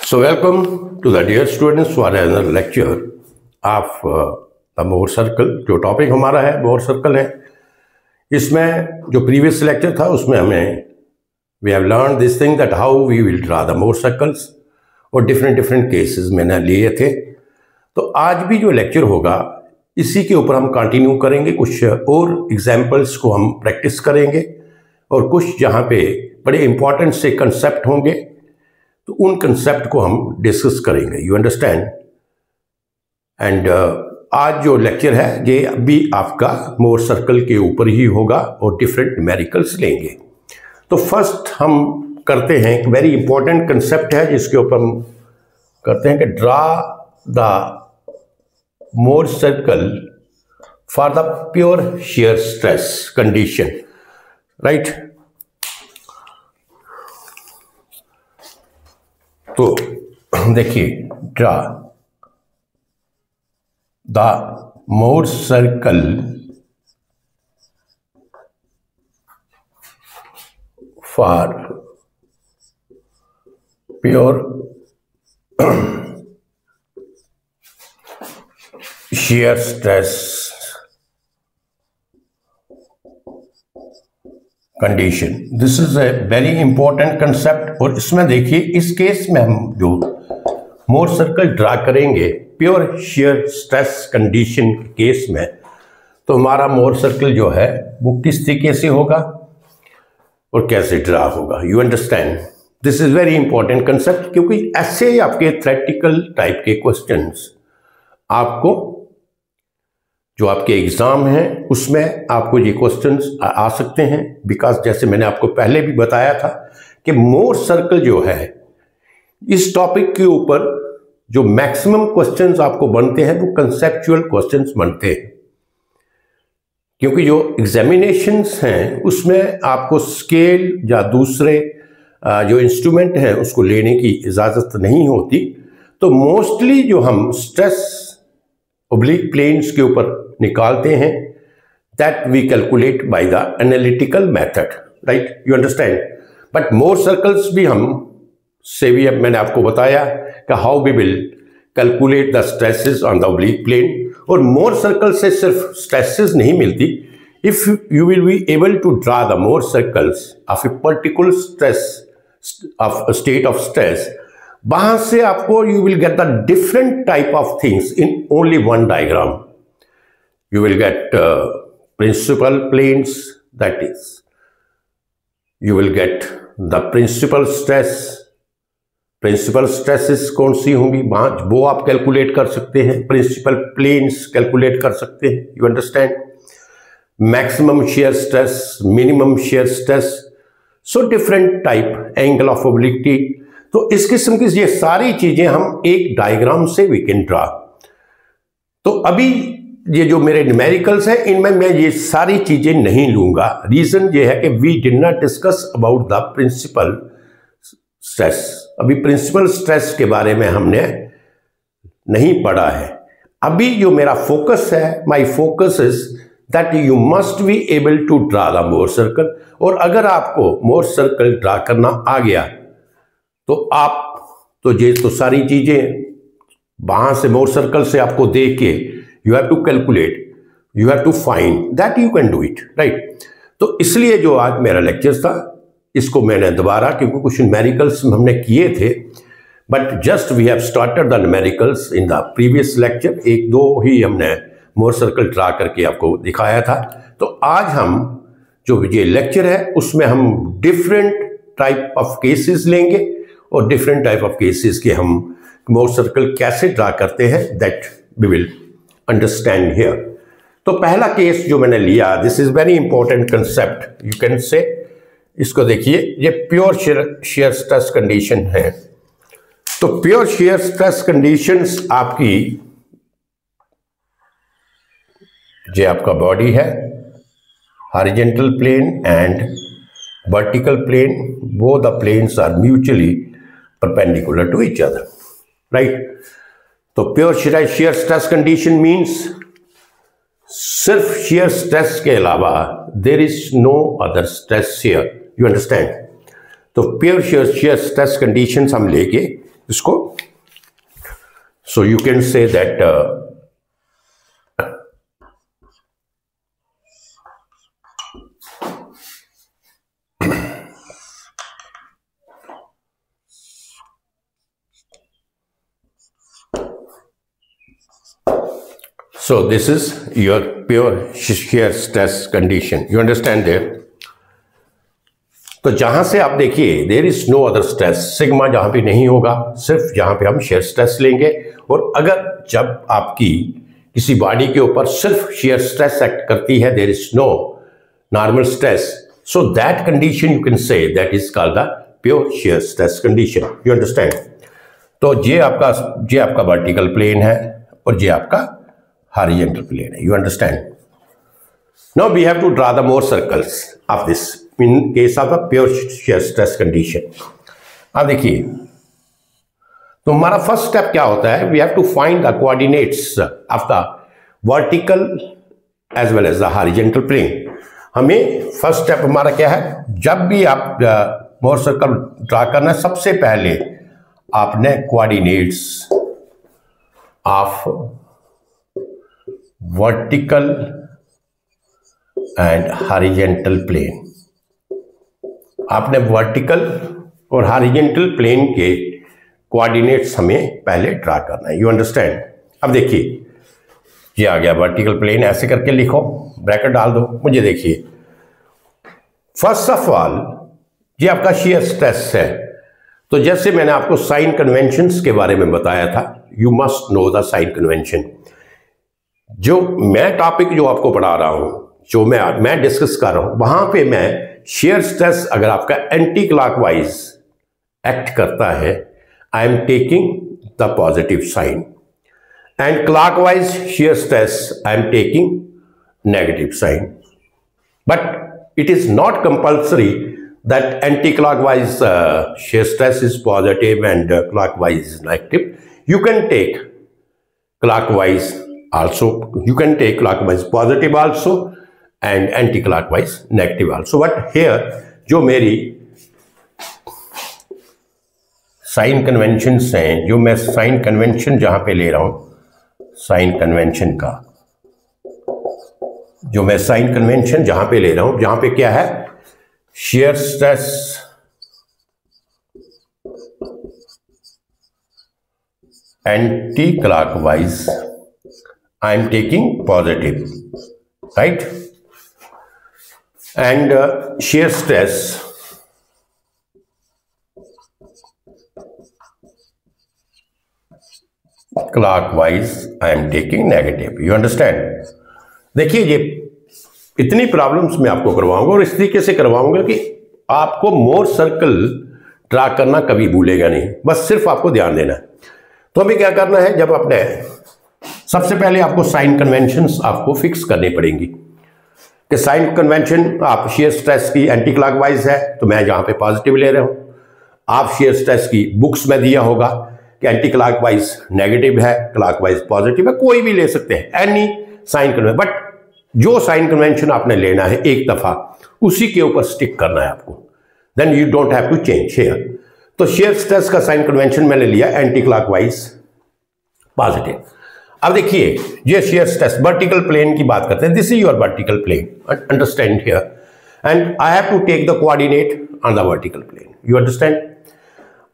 So welcome to the dear students for another lecture of the Mohr circle। जो topic हमारा है मोर circle है। इसमें जो प्रीवियस लेक्चर था उसमें हमें we have learn this thing that how we will draw the Mohr circles और डिफरेंट केसेस मैंने लिए थे। तो आज भी जो लेक्चर होगा इसी के ऊपर हम कंटिन्यू करेंगे। कुछ और एग्जाम्पल्स को हम प्रैक्टिस करेंगे और कुछ जहाँ पे बड़े इंपॉर्टेंट से कंसेप्ट होंगे तो उन कंसेप्ट को हम डिस्कस करेंगे। You understand. एंड आज जो लेक्चर है ये अभी आपका मोर सर्कल के ऊपर ही होगा और डिफरेंट न्यूमेरिकल्स लेंगे। तो फर्स्ट हम करते हैं एक वेरी इंपॉर्टेंट कंसेप्ट है जिसके ऊपर हम करते हैं कि draw the Mohr circle for the pure shear stress condition. Right. तो देखिए, draw the Mohr circle for pure shear stress condition. This is a very important concept. और इसमें देखिए, इस केस में हम जो मोर सर्कल ड्रा करेंगे प्योर shear स्ट्रेस कंडीशन के केस में, तो हमारा मोर सर्कल जो है वो किस तरीके से होगा और कैसे ड्रा होगा। You understand. This is very important concept क्योंकि ऐसे आपके थ्योरेटिकल टाइप के क्वेश्चंस आपको जो आपके एग्जाम हैं उसमें आपको ये क्वेश्चंस आ सकते हैं। बिकॉज जैसे मैंने आपको पहले भी बताया था कि मोर सर्कल जो है इस टॉपिक के ऊपर जो मैक्सिमम क्वेश्चंस आपको बनते हैं वो कंसेप्चुअल क्वेश्चंस बनते हैं, क्योंकि जो एग्जामिनेशंस हैं उसमें आपको स्केल या दूसरे जो इंस्ट्रूमेंट हैं उसको लेने की इजाज़त नहीं होती। तो मोस्टली जो हम स्ट्रेस ओब्लिक प्लेन्स के ऊपर निकालते हैं that we calculate by the analytical method. Right, you understand. But Mohr circles भी हम से भी अब मैंने आपको बताया कि how we will calculate the stresses on the oblique plane. और मोर सर्कल से सिर्फ स्ट्रेसेस नहीं मिलती। If you will be able to draw the Mohr circles of a particular stress of state of stress, वहां से आपको you will get the different type of things in only one diagram. You will get principal planes, that is, you will get the principal stress. Principal stresses कौन सी होंगी वो आप calculate कर सकते हैं। Principal planes कैलकुलेट कर सकते हैं। You understand? Maximum shear stress, minimum shear stress, so different type, angle of obliquity। तो इस किस्म की ये सारी चीजें हम एक डायग्राम से we can draw। तो अभी ये जो मेरे न्यूमेरिकल्स हैं इनमें मैं ये सारी चीजें नहीं लूंगा। रीजन ये है कि we did not discuss about the principal stress. अभी प्रिंसिपल स्ट्रेस के बारे में हमने नहीं पढ़ा है। अभी जो मेरा फोकस है, my focus is that you must be able to draw the Mohr circle. और अगर आपको मोर सर्कल ड्रा करना आ गया तो आप तो ये तो सारी चीजें वहां से मोर सर्कल से आपको देख के you have to calculate, you have to find that you can do it, right? तो इसलिए जो आज मेरा लेक्चर था इसको मैंने दोबारा, क्योंकि कुछ न्यूमेरिकल्स हमने किए थे but just we have started the numericals in the previous lecture. एक दो ही हमने मोर सर्कल ड्रा करके आपको दिखाया था। तो आज हम जो ये लेक्चर है उसमें हम डिफरेंट टाइप ऑफ केसेस लेंगे और डिफरेंट टाइप ऑफ केसेस के हम मोर सर्कल कैसे ड्रा करते हैं that we will understand here. तो पहला केस जो मैंने लिया, this is very important concept you can say. इसको देखिए, ये प्योर shear स्ट्रेस कंडीशन है। तो प्योर shear स्ट्रेस कंडीशंस आपकी ये आपका बॉडी है, horizontal plane and vertical plane, both the planes are mutually perpendicular to each other. Right. तो pure shear stress condition means सिर्फ shear स्ट्रेस के अलावा there is no other stress here. You understand. तो pure shear stress conditions हम लेके इसको, so you can say that so this is your pure shear stress condition. You understand there? तो जहां से आप देखिए there is no other stress, sigma जहां पे नहीं होगा, सिर्फ जहां पे हम शेयर स्ट्रेस लेंगे। और अगर जब आपकी किसी बॉडी के ऊपर सिर्फ शेयर स्ट्रेस एक्ट करती है, there is no normal stress, so that condition you can say that is called the pure shear stress condition. You understand? तो ये आपका वर्टिकल प्लेन है और ये आपका horizontal plane है। You understand? Now we have to draw the more circles of this in case of a pure shear stress condition. अब देखिए, तो हमारा फर्स्ट स्टेप क्या होता है? We have to find the coordinates of the vertical as well as the horizontal plane. हमें first step हमारा क्या है? जब भी आप मोर सर्कल ड्रा करना है, सबसे पहले आपने coordinates of vertical and horizontal plane, आपने वर्टिकल और हॉरिजॉन्टल प्लेन के कोऑर्डिनेट्स हमें पहले ड्रा करना है। You understand? अब देखिए, ये आ गया वर्टिकल प्लेन, ऐसे करके लिखो, ब्रैकेट डाल दो। मुझे देखिए, फर्स्ट ऑफ ऑल ये आपका शेयर स्ट्रेस है। तो जैसे मैंने आपको साइन कन्वेंशंस के बारे में बताया था, you must know the sign convention. जो मैं टॉपिक जो आपको पढ़ा रहा हूं, जो मैं डिस्कस कर रहा हूं, वहां पे मैं शेयर स्ट्रेस अगर आपका एंटी क्लॉकवाइज एक्ट करता है, I am taking the positive sign, and clockwise shear stress I am taking negative sign. But it is not compulsory that anti clockwise shear stress is positive and clockwise is negative. You can take clockwise also, you can take clockwise positive also and anti-clockwise negative also. But here जो मेरी sign conventions हैं, जो मैं sign convention जहां पे ले रहा हूं, साइन कन्वेंशन का जो मैं साइन कन्वेंशन जहां पे ले रहा हूं, जहां पे क्या है? Shear stress anti-clockwise, I am taking positive, right? And shear stress clockwise, I am taking negative. You understand? देखिए, ये इतनी प्रॉब्लम्स मैं आपको करवाऊंगा और इस तरीके से करवाऊंगा कि आपको मोर सर्कल ड्रा करना कभी भूलेगा नहीं, बस सिर्फ आपको ध्यान देना है। तो हमें क्या करना है? जब अपने सबसे पहले आपको साइन कन्वेंशंस आपको फिक्स करनी पड़ेंगी कि साइन कन्वेंशन आप शेयर स्ट्रेस की एंटी क्लॉकवाइज है, तो मैं जहां पे पॉजिटिव ले रहा हूं। आप शेयर स्ट्रेस की बुक्स में दिया होगा कि एंटी क्लॉकवाइज नेगेटिव है, क्लॉकवाइज पॉजिटिव है, कोई भी ले सकते हैं, एनी साइन कन्वेंशन। बट जो साइन कन्वेंशन आपने लेना है एक दफा, उसी के ऊपर स्टिक करना है आपको, then you don't have to change shear. तो शेयर स्ट्रेस का साइन कन्वेंशन मैंने लिया एंटी क्लॉकवाइज पॉजिटिव। अब देखिए, ये शेयर स्ट्रेस वर्टिकल प्लेन की बात करते हैं, this is your vertical plane, understand here, and I have to take the coordinate on the vertical plane. You understand?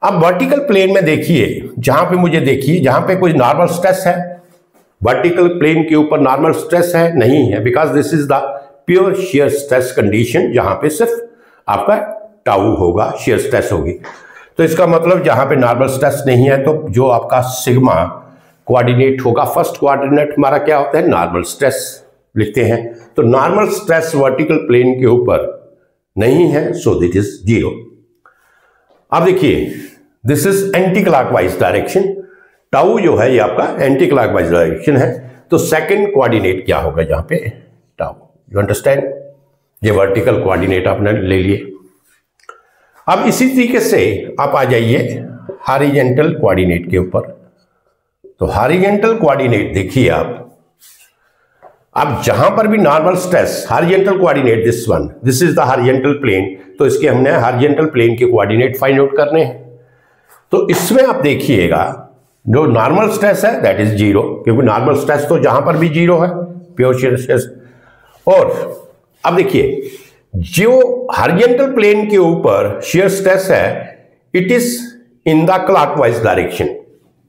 अब वर्टिकल प्लेन में देखिए, जहां पे मुझे देखिए, जहां पे कोई नॉर्मल स्ट्रेस है, वर्टिकल प्लेन के ऊपर नॉर्मल स्ट्रेस है नहीं है, because this is the pure shear stress condition, जहां पे सिर्फ आपका टाउ होगा, शेयर स्ट्रेस होगी। तो इसका मतलब जहां पे नॉर्मल स्ट्रेस नहीं है, तो जो आपका सिग्मा कोऑर्डिनेट होगा, फर्स्ट कोऑर्डिनेट हमारा क्या होता है? नॉर्मल स्ट्रेस लिखते हैं। तो नॉर्मल स्ट्रेस वर्टिकल प्लेन के ऊपर नहीं है, सो दिट इज 0। अब देखिए, this is anti clockwise direction, tau जो है ये आपका एंटी क्लॉकवाइज डायरेक्शन है, तो सेकंड कोऑर्डिनेट क्या होगा जहां पे? टाउ। You understand? ये वर्टिकल कोऑर्डिनेट आपने ले लिए। अब इसी तरीके से आप आ जाइए हॉरिजॉन्टल कोऑर्डिनेट के ऊपर। तो हॉरिजॉन्टल कोऑर्डिनेट देखिए आप, अब जहां पर भी normal stress, horizontal coordinate this one, this is the horizontal plane, तो इसके हमने हॉरिजॉन्टल प्लेन के कोऑर्डिनेट फाइंड आउट करने हैं। तो इसमें आप देखिएगा जो नॉर्मल स्ट्रेस है दैट इज जीरो, क्योंकि नॉर्मल स्ट्रेस तो जहां पर भी जीरो है, प्योर शियर स्ट्रेस। और अब देखिए जो हॉरिजॉन्टल प्लेन के ऊपर शियर स्ट्रेस है it is in the clockwise direction.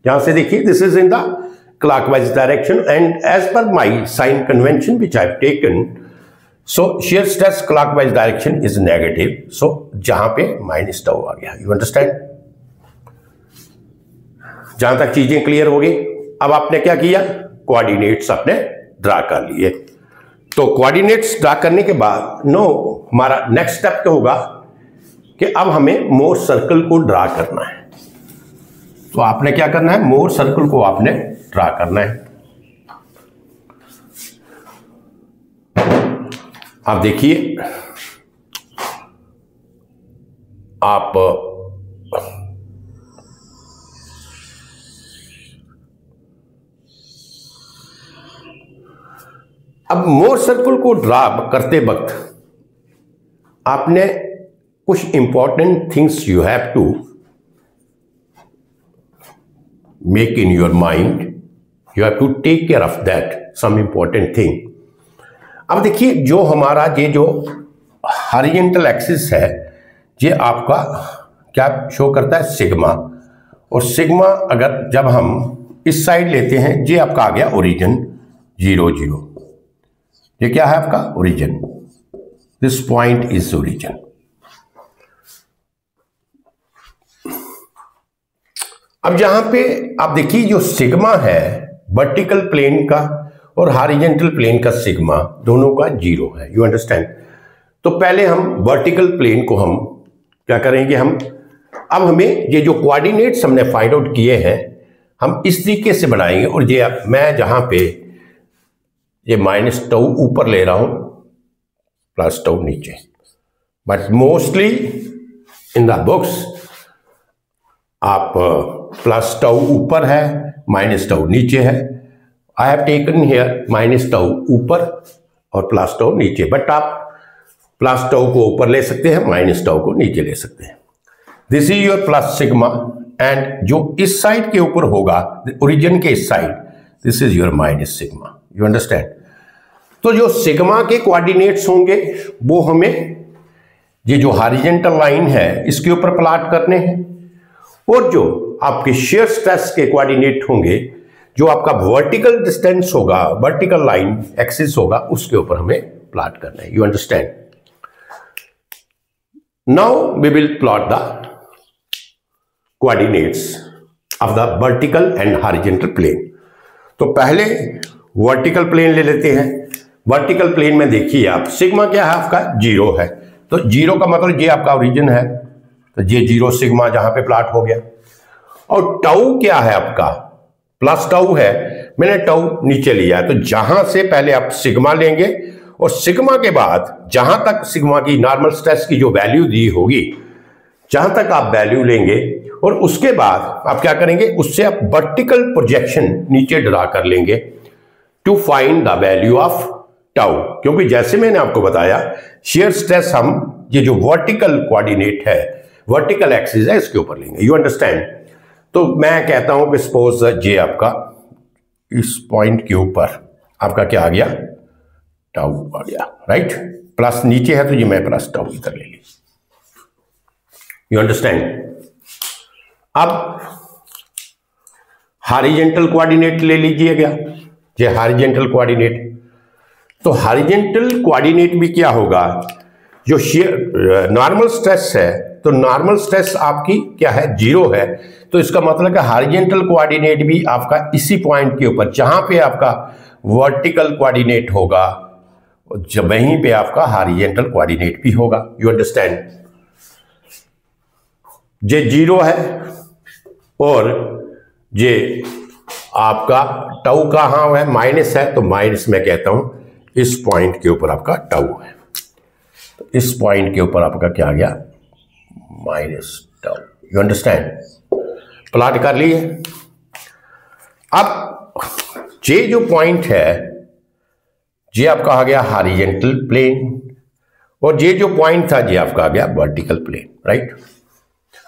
यहां से देखिए this is in the clockwise direction and as per my sign convention which I have taken, so shear stress clockwise direction is negative, so जहां पे minus tau आ गया। You understand? जहां तक चीजें क्लियर हो गई। अब आपने क्या किया, कोऑर्डिनेट्स आपने ड्रा कर लिए। तो कोऑर्डिनेट्स ड्रा करने के बाद हमारा नेक्स्ट स्टेप क्या होगा कि अब हमें मोर सर्कल को ड्रा करना है। तो आपने क्या करना है, मोर सर्कल को आपने ड्रा करना है। आप देखिए आप अब मोर सर्कल को ड्रा करते वक्त आपने कुछ important things you have to make in your mind, you have to take care of that some important thing. अब देखिए जो हमारा ये जो हॉरिजॉन्टल एक्सिस है ये आपका क्या शो करता है, सिग्मा। और सिग्मा अगर जब हम इस साइड लेते हैं ये आपका आ गया ओरिजिन 0 0, ये क्या है आपका origin, this point is origin. अब यहां पे आप देखिए जो सिग्मा है वर्टिकल प्लेन का और हॉरिजॉन्टल प्लेन का सिग्मा दोनों का 0 है। You understand? तो पहले हम वर्टिकल प्लेन को हम क्या करेंगे, अब हमें ये जो कोऑर्डिनेट्स हमने फाइंड आउट किए हैं हम इस तरीके से बनाएंगे। और ये मैं जहां पे ये माइनस टाउ ऊपर ले रहा हूं प्लस टाउ नीचे, but mostly in the books आप प्लस टाउ ऊपर है माइनस टाउ नीचे है। आई have taken here minus tau ऊपर और प्लस टाउ नीचे, बट आप प्लस टाउ को ऊपर ले सकते हैं, माइनस टाउ को नीचे ले सकते हैं। This is your plus sigma and जो इस साइड के ऊपर होगा ओरिजिन के इस side, this is your minus sigma. You understand? तो जो सिग्मा के कोऑर्डिनेट्स होंगे वो हमें ये जो हॉरिजॉन्टल लाइन है इसके ऊपर प्लॉट करने हैं, और जो आपके शियर स्ट्रेस के कोऑर्डिनेट होंगे जो आपका वर्टिकल डिस्टेंस होगा, वर्टिकल लाइन एक्सिस होगा, उसके ऊपर हमें प्लॉट करना है। You understand? Now we will plot the coordinates of the vertical and horizontal plane. तो पहले वर्टिकल प्लेन ले लेते हैं। वर्टिकल प्लेन में देखिए आप सिग्मा क्या है आपका 0 है, तो 0 का मतलब ये आपका ओरिजिन है, तो ये 0 सिग्मा जहां पे प्लॉट हो गया। और टाउ क्या है आपका प्लस टाउ है, मैंने टाउ नीचे लिया है, तो जहां से पहले आप सिग्मा लेंगे और सिग्मा के बाद जहां तक सिग्मा की नॉर्मल स्ट्रेस की जो वैल्यू दी होगी जहां तक आप वैल्यू लेंगे और उसके बाद आप क्या करेंगे, उससे आप वर्टिकल प्रोजेक्शन नीचे ड्रा कर लेंगे to find the value of tau. क्योंकि जैसे मैंने आपको बताया शियर स्ट्रेस हम ये जो वर्टिकल कोऑर्डिनेट है, वर्टिकल एक्सिस है, इसके ऊपर लेंगे। You understand? तो मैं कहता हूं कि सपोज ये आपका इस पॉइंट के ऊपर आपका क्या आ गया, टाउ आ गया, राइट। प्लस नीचे है तो ये मैं प्लस टाउ इधर ले ली। You understand? अब हॉरिजॉन्टल कोऑर्डिनेट ले लीजिएगा, ये हॉरिजॉन्टल कोऑर्डिनेट। तो हॉरिजॉन्टल कोऑर्डिनेट भी क्या होगा, जो शेयर नॉर्मल स्ट्रेस है, तो नॉर्मल स्ट्रेस आपकी क्या है 0 है, तो इसका मतलब है हॉरिजॉन्टल कोऑर्डिनेट भी आपका इसी पॉइंट के ऊपर जहां पे आपका वर्टिकल कोऑर्डिनेट होगा जब वहीं पे आपका हॉरिजॉन्टल कोऑर्डिनेट भी होगा। You understand? ये 0 है और ये आपका टाउ कहां है, माइनस है, तो माइनस मैं कहता हूं इस पॉइंट के ऊपर आपका टाउ है, तो इस पॉइंट के ऊपर आपका क्या आ गया, minus tau. You understand? Plot कर लिए। अब ये जो पॉइंट है ये आपका आ गया हॉरिजॉन्टल प्लेन और ये जो पॉइंट था ये आपका आ गया वर्टिकल प्लेन, राइट।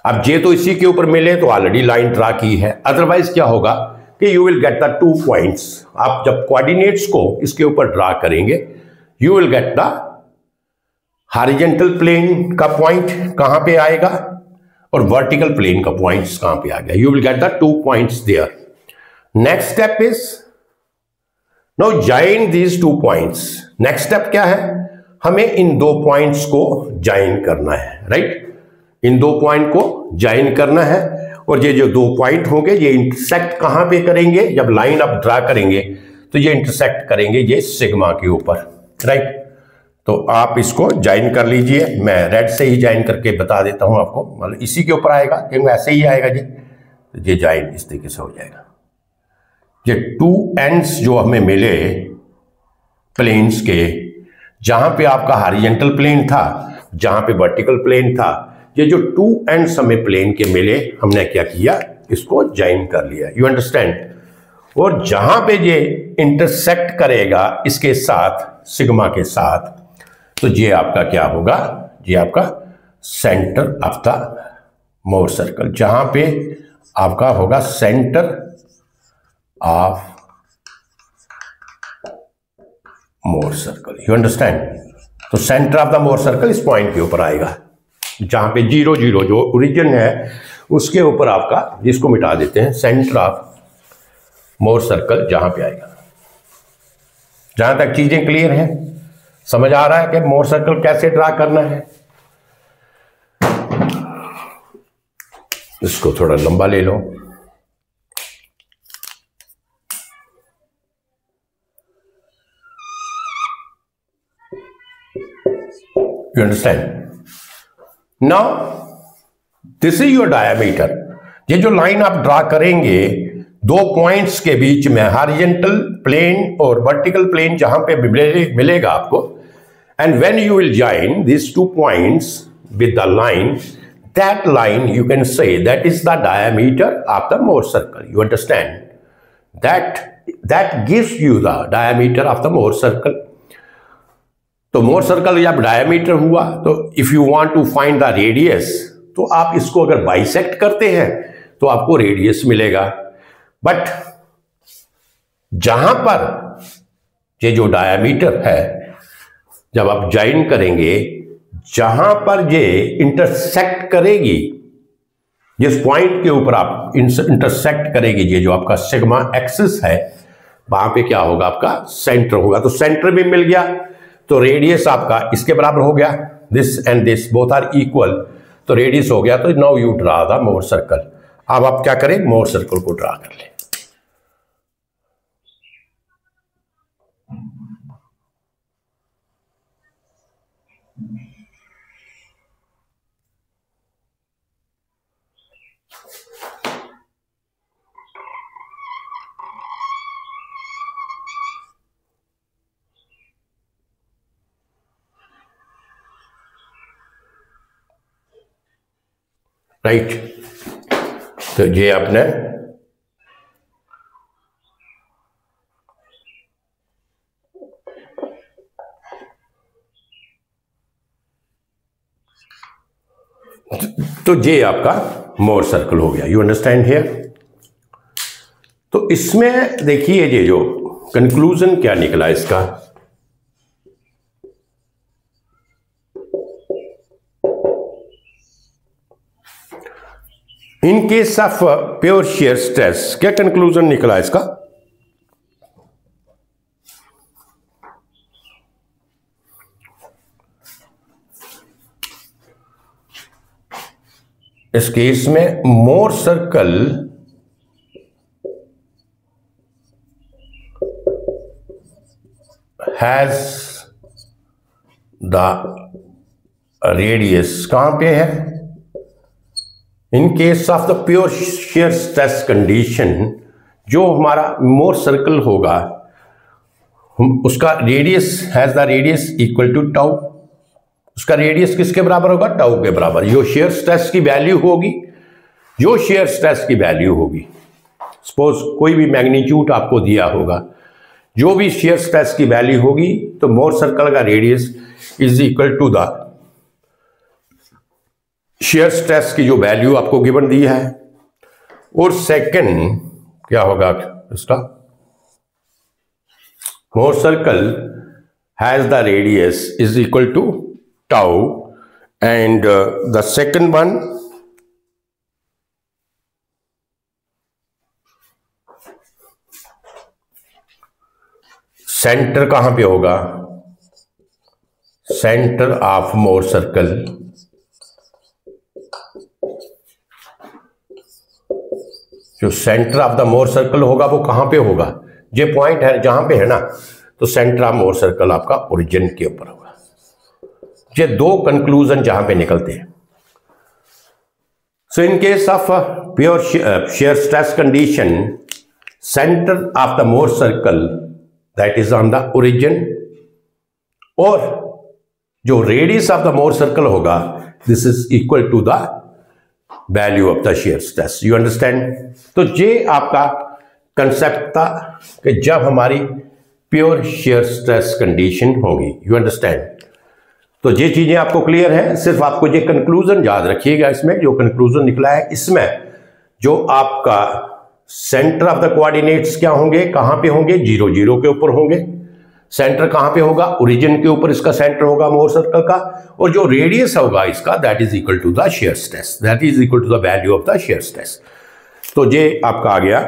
अब जे तो इसी के ऊपर मिले तो ऑलरेडी लाइन ड्रा की है, अदरवाइज क्या होगा कि you will get the 2 points. आप जब कोऑर्डिनेट्स को इसके ऊपर ड्रा करेंगे you will get the horizontal plane का पॉइंट कहां पे आएगा और वर्टिकल प्लेन का पॉइंट्स कहां पे आ गया, you will get the 2 points there. Next step is now join these 2 points. Next step क्या है, हमें इन 2 पॉइंट्स को ज्वाइन करना है, राइट। इन 2 पॉइंट को ज्वाइन करना है और ये जो 2 पॉइंट होंगे ये इंटरसेक्ट कहां पे करेंगे, जब लाइन आप ड्रा करेंगे तो ये इंटरसेक्ट करेंगे ये सिग्मा के ऊपर, राइट। तो आप इसको ज्वाइन कर लीजिए, मैं रेड से ही ज्वाइन करके बता देता हूं आपको, मतलब इसी के ऊपर आएगा क्योंकि ऐसे ही आएगा जी, तो ये ज्वाइन इस तरीके से हो जाएगा। ये 2 एंड्स जो हमें मिले प्लेन्स के, जहां पे आपका हॉरिजॉन्टल प्लेन था, जहां पे वर्टिकल प्लेन था, ये जो 2 एंड्स हमें प्लेन के मिले, हमने क्या किया, इसको ज्वाइन कर लिया, यू अंडरस्टैंड। और जहां पे ये इंटरसेक्ट करेगा इसके साथ, सिग्मा के साथ, तो ये आपका क्या होगा, ये आपका centre of the Mohr circle, जहां पे आपका होगा centre of Mohr circle, you understand. तो centre of the Mohr circle इस पॉइंट के ऊपर आएगा, जहां पे 0 0 जो ओरिजिन है उसके ऊपर आपका, जिसको मिटा देते हैं, सेंटर ऑफ मोर सर्कल जहां पे आएगा। जहां तक चीजें क्लियर हैं, समझ आ रहा है कि मोर सर्कल कैसे ड्रा करना है। इसको थोड़ा लंबा ले लो, you understand. Now this is your diameter. ये जो लाइन आप ड्रा करेंगे 2 पॉइंट्स के बीच में, हॉरिजॉन्टल प्लेन और वर्टिकल प्लेन जहां पे मिलेगा आपको, and when you will join this 2 points with the line, that line you can say that is the diameter of the Mohr circle, you understand. That gives you the diameter of the Mohr circle. तो Mohr circle जब diameter हुआ, तो if you want to find the radius, तो आप इसको अगर bisect करते हैं तो आपको रेडियस मिलेगा। बट जहां पर ये जो डायमीटर है, जब आप ज्वाइन करेंगे, जहां पर ये इंटरसेक्ट करेगी, जिस पॉइंट के ऊपर आप इंटरसेक्ट करेगी, ये जो आपका सिग्मा एक्सिस है, वहां पे क्या होगा, आपका सेंटर होगा। तो सेंटर भी मिल गया, तो रेडियस आपका इसके बराबर हो गया, this and this both are equal, तो रेडियस हो गया। तो now you draw the Mohr circle. अब आप क्या करें, मोर सर्कल को ड्रा कर लें। राइट, तो ये आपने तो ये आपका मोर सर्कल हो गया, यू अंडरस्टैंड हियर। तो इसमें देखिए ये जो कंक्लूजन क्या निकला इसका, in case of pure shear stress क्या कंक्लूजन निकला इसका, इस केस में Mohr circle has the radius कहां पे है, in case of the pure shear stress condition, जो हमारा मोर सर्कल होगा उसका radius has the radius equal to tau. उसका रेडियस किसके बराबर होगा, टाउ के बराबर। जो शेयर स्ट्रेस की वैल्यू होगी, जो शेयर स्ट्रेस की वैल्यू होगी, सपोज कोई भी मैग्नीट्यूड आपको दिया होगा, जो भी शेयर स्ट्रेस की वैल्यू होगी, तो मोर सर्कल का radius is equal to the shear stress की जो वैल्यू आपको गिवन दी है, और सेकंड क्या होगा इसका, Mohr circle has the radius is equal to tau, and the second one centre कहां पे होगा, सेंटर ऑफ मोर सर्कल जो centre of the Mohr circle होगा वो कहां पे होगा, ये पॉइंट है जहां पे है ना, तो सेंटर ऑफ मोर सर्कल आपका ओरिजिन के ऊपर होगा। ये दो कंक्लूजन जहां पे निकलते हैं। So in case of pure shear stress condition, centre of the Mohr circle that is on the origin, और जो radius of the Mohr circle होगा this is equal to the value of the shear stress. You understand? तो ये आपका concept था कि जब हमारी प्योर शेयर स्ट्रेस कंडीशन होगी। You understand? तो ये चीजें आपको क्लियर है, सिर्फ आपको ये कंक्लूजन याद रखिएगा। इसमें जो कंक्लूजन निकला है, इसमें जो आपका सेंटर ऑफ द कोऑर्डिनेट्स क्या होंगे, कहां पे होंगे, 0 0 के ऊपर होंगे। सेंटर कहां पे होगा, ओरिजिन के ऊपर इसका सेंटर होगा मोर सर्कल का, और जो रेडियस होगा इसका that is equal to the shear stress, that is equal to the value of the shear stress. तो ये आपका आ गया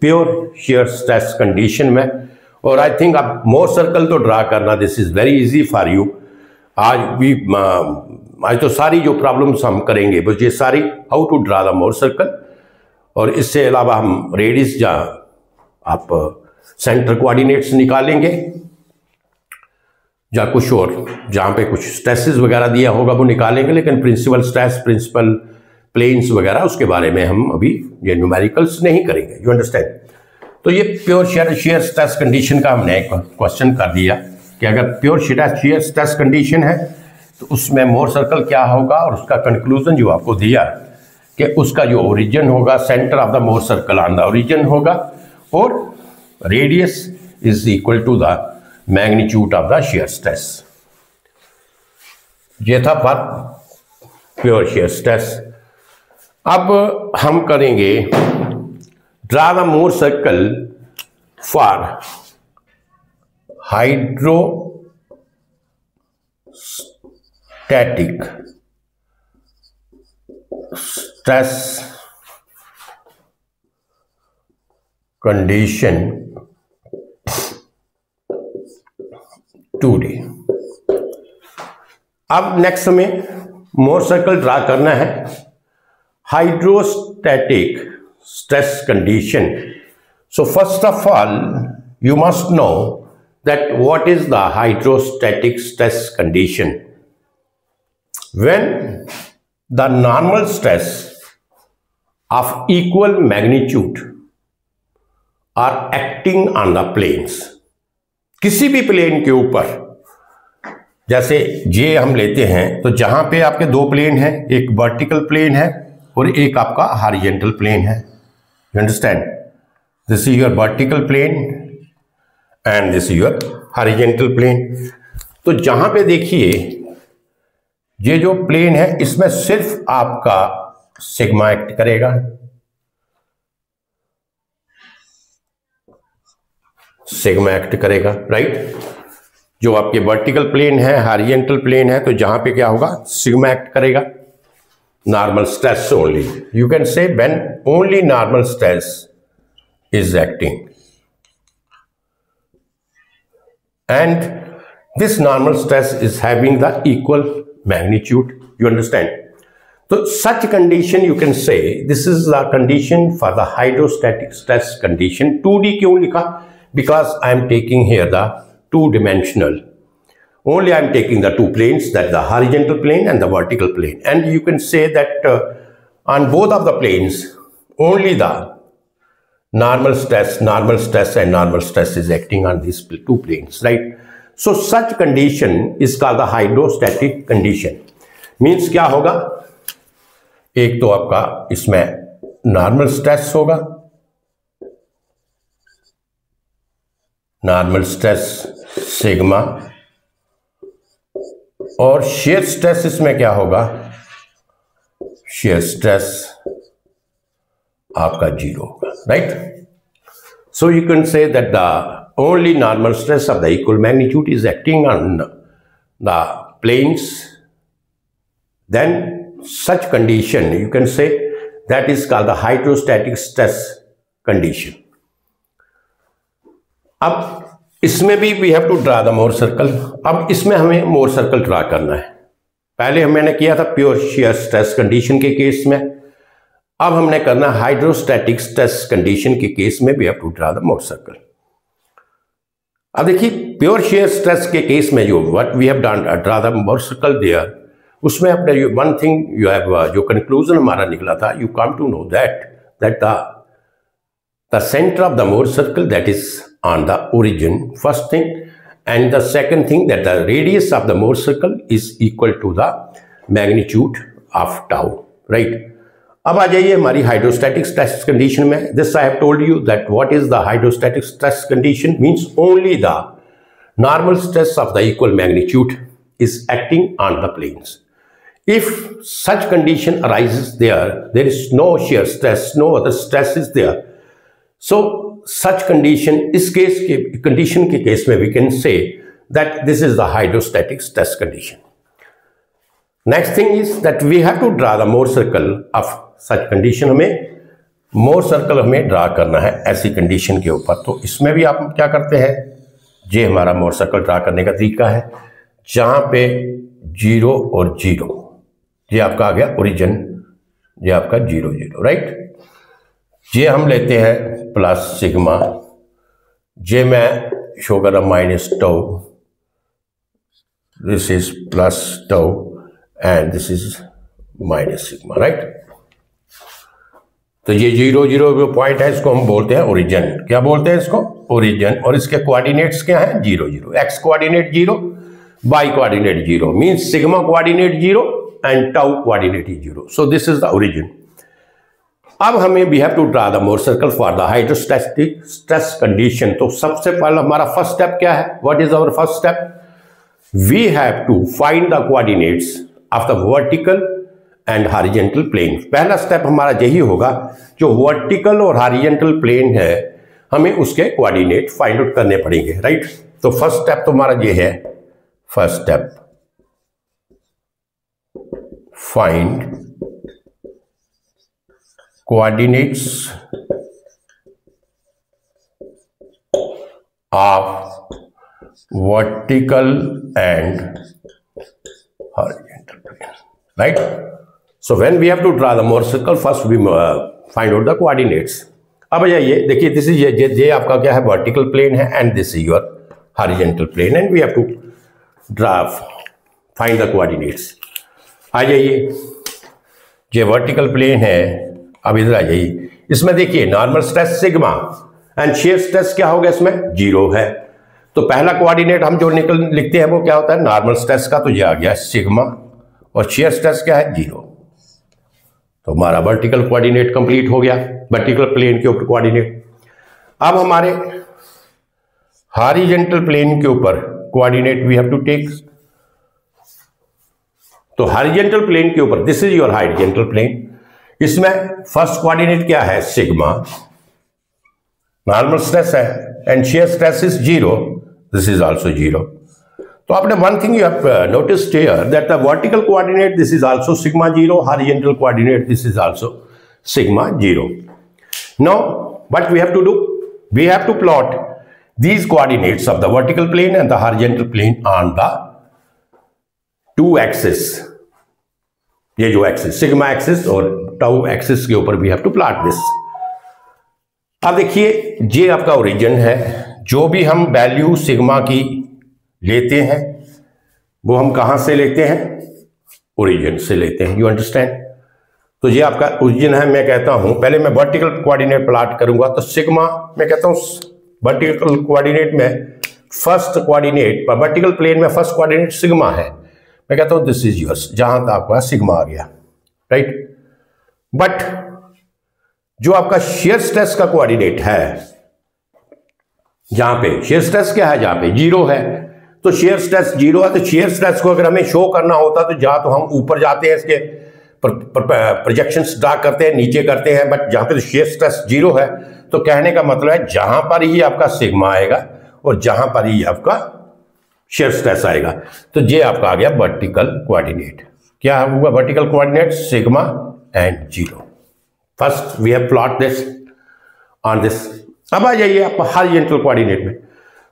प्योर शेयर स्ट्रेस कंडीशन में। और आई थिंक आप मोर सर्कल तो ड्रा करना this is very easy for you. आज तो सारी जो प्रॉब्लम्स हम करेंगे बस ये सारी how to draw the Mohr circle, और इससे अलावा हम रेडियस जहाँ आप सेंटर कोऑर्डिनेट्स निकालेंगे, या कुछ और जहाँ पे कुछ स्ट्रेसेस वगैरह दिया होगा वो निकालेंगे, लेकिन प्रिंसिपल स्ट्रेस, प्रिंसिपल प्लेन्स वगैरह उसके बारे में हम अभी ये न्यूमेरिकल्स नहीं करेंगे। You understand? तो ये प्योर शेयर स्ट्रेस कंडीशन का हमने एक क्वेश्चन कर दिया कि अगर प्योर शेयर स्ट्रेस कंडीशन है तो उसमें मोर सर्कल क्या होगा, और उसका कंक्लूजन जो आपको दिया कि उसका जो ओरिजिन होगा, centre of the Mohr circle on the origin होगा, और radius is equal to the magnitude of the shear stress. ये था फॉर प्योर शेयर स्ट्रेस। अब हम करेंगे draw the Mohr circle for hydrostatic stress condition 2D। अब next हमें Mohr circle draw करना है hydrostatic stress condition. So first of all you must know that what is the hydrostatic stress condition. When the normal stress of equal magnitude are acting on the planes, किसी भी plane के ऊपर, जैसे ये हम लेते हैं तो जहां पे आपके दो प्लेन हैं, एक वर्टिकल प्लेन है और एक आपका हॉरिजॉन्टल प्लेन है। You understand? This is your vertical plane and this is your horizontal plane. तो जहां पे देखिए ये जो प्लेन है इसमें सिर्फ आपका सिग्मा एक्ट करेगा, सिग्मा एक्ट करेगा, राइट। जो आपके वर्टिकल प्लेन है, हॉरिजॉन्टल प्लेन है, तो जहां पे क्या होगा, सिग्मा एक्ट करेगा। Normal stress only, you can से when only normal stress is acting, and this normal stress is having the equal magnitude. You understand? So such condition you can say this is the condition for the hydrostatic stress condition 2D. क्यों लिखा? Because I am taking here the two-dimensional. Only I am taking the two planes, that the horizontal plane and the vertical plane, and you can say that on both of the planes only the normal stress and normal stress is acting on these two planes, right? So such condition is called the hydrostatic condition. Means क्या होगा, एक तो आपका इसमें normal stress होगा, normal stress sigma, और shear stress इसमें क्या होगा, shear stress आपका जीरो होगा, right. So you can say that the only normal stress of the equal magnitude is acting on the planes. Then such condition you can say that is called the hydrostatic stress condition. अब इसमें भी we have to draw the Mohr circle. अब इसमें हमें Mohr circle draw करना है. पहले मैंने किया था प्योर shear stress कंडीशन के केस में. अब हमने करना हाइड्रोस्टैटिक स्ट्रेस कंडीशन के केस में भी have to draw the Mohr circle. अब देखिए प्योर शेयर स्ट्रेस के केस में जो what we have done draw the Mohr circle there, उसमें अपने वन थिंग यू हैव जो कंक्लूजन हमारा निकला था, you come to know that the centre of the Mohr circle that is on the origin, first thing, and the second thing that the radius of the Mohr circle is equal to the magnitude of tau, right. अब आ जाइए हमारी hydrostatic stress condition में. This I have told you that what is the hydrostatic stress condition means only the normal stress of the equal magnitude is acting on the planes. If such condition arises there is no shear stress, no other stress is there. So such condition, इस case के condition के case में we can say that this is the hydrostatic stress condition. Next thing is that we have to draw the Mohr circle of such condition. हमें Mohr circle हमें draw करना है ऐसी condition के ऊपर. तो इसमें भी आप क्या करते हैं, ये हमारा Mohr circle ड्रा करने का तरीका है, जहाँ पे 0 और 0, ये आपका आ गया ओरिजिन, ये आपका 0 0, राइट. ये हम लेते हैं प्लस सिग्मा, ये मैं शो कर रहा minus tau, this is plus tau and this is minus sigma, right. तो ये 0 0 जो पॉइंट है इसको हम बोलते हैं ओरिजिन. क्या बोलते हैं इसको? ओरिजिन. और इसके कोऑर्डिनेट्स क्या हैं? 0 0. X coordinate 0, y coordinate 0, means sigma coordinate 0 and tau coordinate 0. So this is the origin. अब हमें we have to draw the Mohr circle for the hydrostatic stress condition. तो सबसे पहले हमारा फर्स्ट स्टेप क्या है? What is our first step? We have to find the coordinates of the vertical and horizontal plane. पहला step हमारा यही होगा, जो वर्टिकल और हॉरिजॉन्टल प्लेन है हमें उसके कोऑर्डिनेट फाइंड आउट करने पड़ेंगे, राइट. तो फर्स्ट स्टेप तो हमारा ये है, first step find coordinates of vertical and horizontal plane, right. So when we have to draw the Mohr circle, first we find out the coordinates. अब जाइए देखिए, दिस इज ये आपका क्या है, वर्टिकल प्लेन है, and this is your horizontal plane, and we have to draw find the coordinates. आ जाइए, ये वर्टिकल प्लेन है. अब इधर आ जाइए, इसमें देखिए normal stress sigma and shear stress क्या होगा, इसमें 0 है. तो पहला कोऑर्डिनेट हम जो लिखते हैं वो क्या होता है, नॉर्मल स्ट्रेस का, तो ये आ गया सिग्मा, और शेयर स्ट्रेस क्या है 0. तो हमारा वर्टिकल कोऑर्डिनेट कंप्लीट हो गया, वर्टिकल प्लेन के ऊपर कोऑर्डिनेट. अब हमारे हॉरिजॉन्टल प्लेन के ऊपर coordinate we have to take. तो हॉरिजॉन्टल प्लेन के ऊपर this is your horizontal plane. इसमें फर्स्ट कोऑर्डिनेट क्या है, सिग्मा, नॉर्मल स्ट्रेस है, and shear stress is 0. This is also 0. तो आपने one thing you have noticed here that the vertical coordinate this is also sigma 0, horizontal coordinate this is also sigma 0. Now what we have to do? We have to plot these coordinates of the vertical plane and the horizontal plane on the two axes. ये जो axis sigma axis और tau axis के ऊपर we have to plot this. अब देखिए, ये आपका origin है. जो भी हम वैल्यू सिग्मा की लेते हैं वो हम कहां से लेते हैं, ओरिजिन से लेते हैं. You understand. तो ये आपका ओरिजिन है. मैं कहता हूं पहले मैं वर्टिकल कोऑर्डिनेट प्लॉट करूंगा, तो सिग्मा मैं कहता हूं वर्टिकल कोऑर्डिनेट में फर्स्ट कोऑर्डिनेट पर वर्टिकल प्लेन में फर्स्ट कोऑर्डिनेट सिग्मा है. मैं कहता हूं दिस इज योर्स, जहां तक आपका सिग्मा आ गया, राइट. बट जो आपका शेयर स्ट्रेस का कोऑर्डिनेट है, जहां पे शेयर स्ट्रेस क्या है, जहां पे 0 है, तो शेयर स्ट्रेस 0 है. तो शेयर स्ट्रेस को अगर हमें शो करना होता तो तो हम ऊपर जाते हैं इसके प्रोजेक्शंस ड्रा करते हैं, नीचे करते हैं, बट जहां पे शेयर स्ट्रेस जीरो है तो कहने का मतलब है जहां पर ही आपका सिग्मा आएगा और जहां पर ही आपका शेयर स्ट्रेस आएगा। तो ये आपका आ गया वर्टिकल कोऑर्डिनेट। क्या हुआ vertical coordinate? Sigma and zero. First we have plot this on this. अब आ जाइए आप हॉरिजॉन्टल कोऑर्डिनेट में।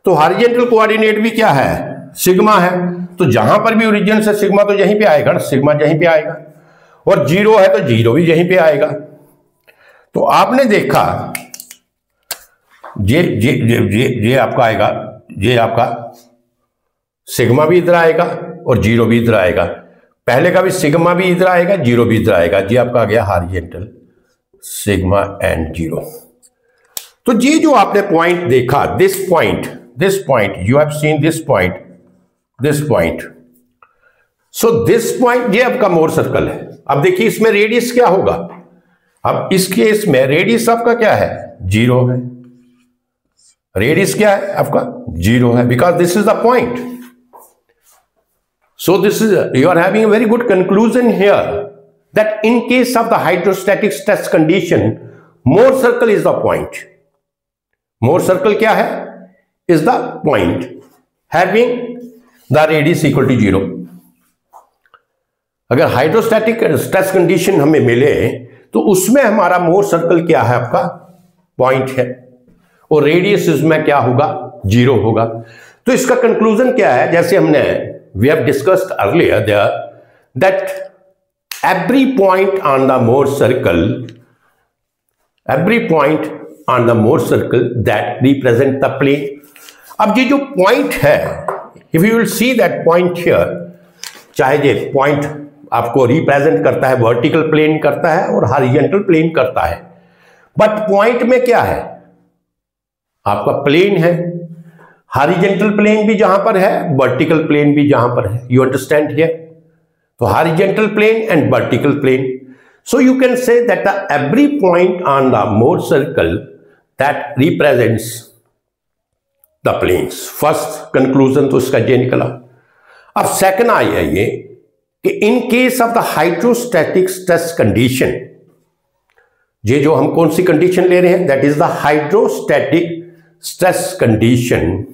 तो हॉरिजॉन्टल कोऑर्डिनेट भी क्या है? सिग्मा है। तो जहां पर भी ओरिजिन से सिग्मा तो यहीं पे आएगा ना, सिग्मा यहीं पे आएगा, और जीरो है तो जीरो भी यहीं पे आएगा। तो आपने देखा ये आपका आएगा, ये आपका सिग्मा भी इधर आएगा और जीरो भी इधर आएगा। पहले का भी सिग्मा भी इधर आएगा, जीरो भी इधर आएगा। ये आपका आ गया हॉरिजॉन्टल सिग्मा एंड जीरो। तो ये जो आपने पॉइंट देखा, this point you have seen this point, so this point ये आपका मोर सर्कल है। अब देखिए इसमें रेडियस क्या होगा? अब इस केस में रेडियस आपका क्या है? जीरो है। रेडियस क्या है आपका? जीरो है, because this is the point. So this is, you are having a very good conclusion here that in case of the hydrostatic stress condition Mohr circle is the point. Mohr circle क्या है? Is the point having the radius equal to zero. अगर hydrostatic stress condition हमें मिले तो उसमें हमारा Mohr circle क्या है? आपका पॉइंट है, और रेडियस इसमें क्या होगा? जीरो होगा। तो इसका कंक्लूजन क्या है? जैसे हमने we have discussed earlier there that every point on the Mohr circle that represent the plane. अब ये जो पॉइंट है, if you will see that point here, चाहे ये पॉइंट आपको रिप्रेजेंट करता है, वर्टिकल प्लेन करता है और हॉरिजॉन्टल प्लेन करता है, बट पॉइंट में क्या है? आपका प्लेन है। हॉरिजॉन्टल प्लेन भी जहां पर है, वर्टिकल प्लेन भी जहां पर है। You understand here? तो horizontal plane and vertical plane. So you can say that the every point on the Mohr circle that represents the planes. First conclusion तो इसका ये निकला। अब सेकंड आया ये कि in case of the hydrostatic stress condition, ये जो हम कौन सी कंडीशन ले रहे हैं? That is the hydrostatic stress condition.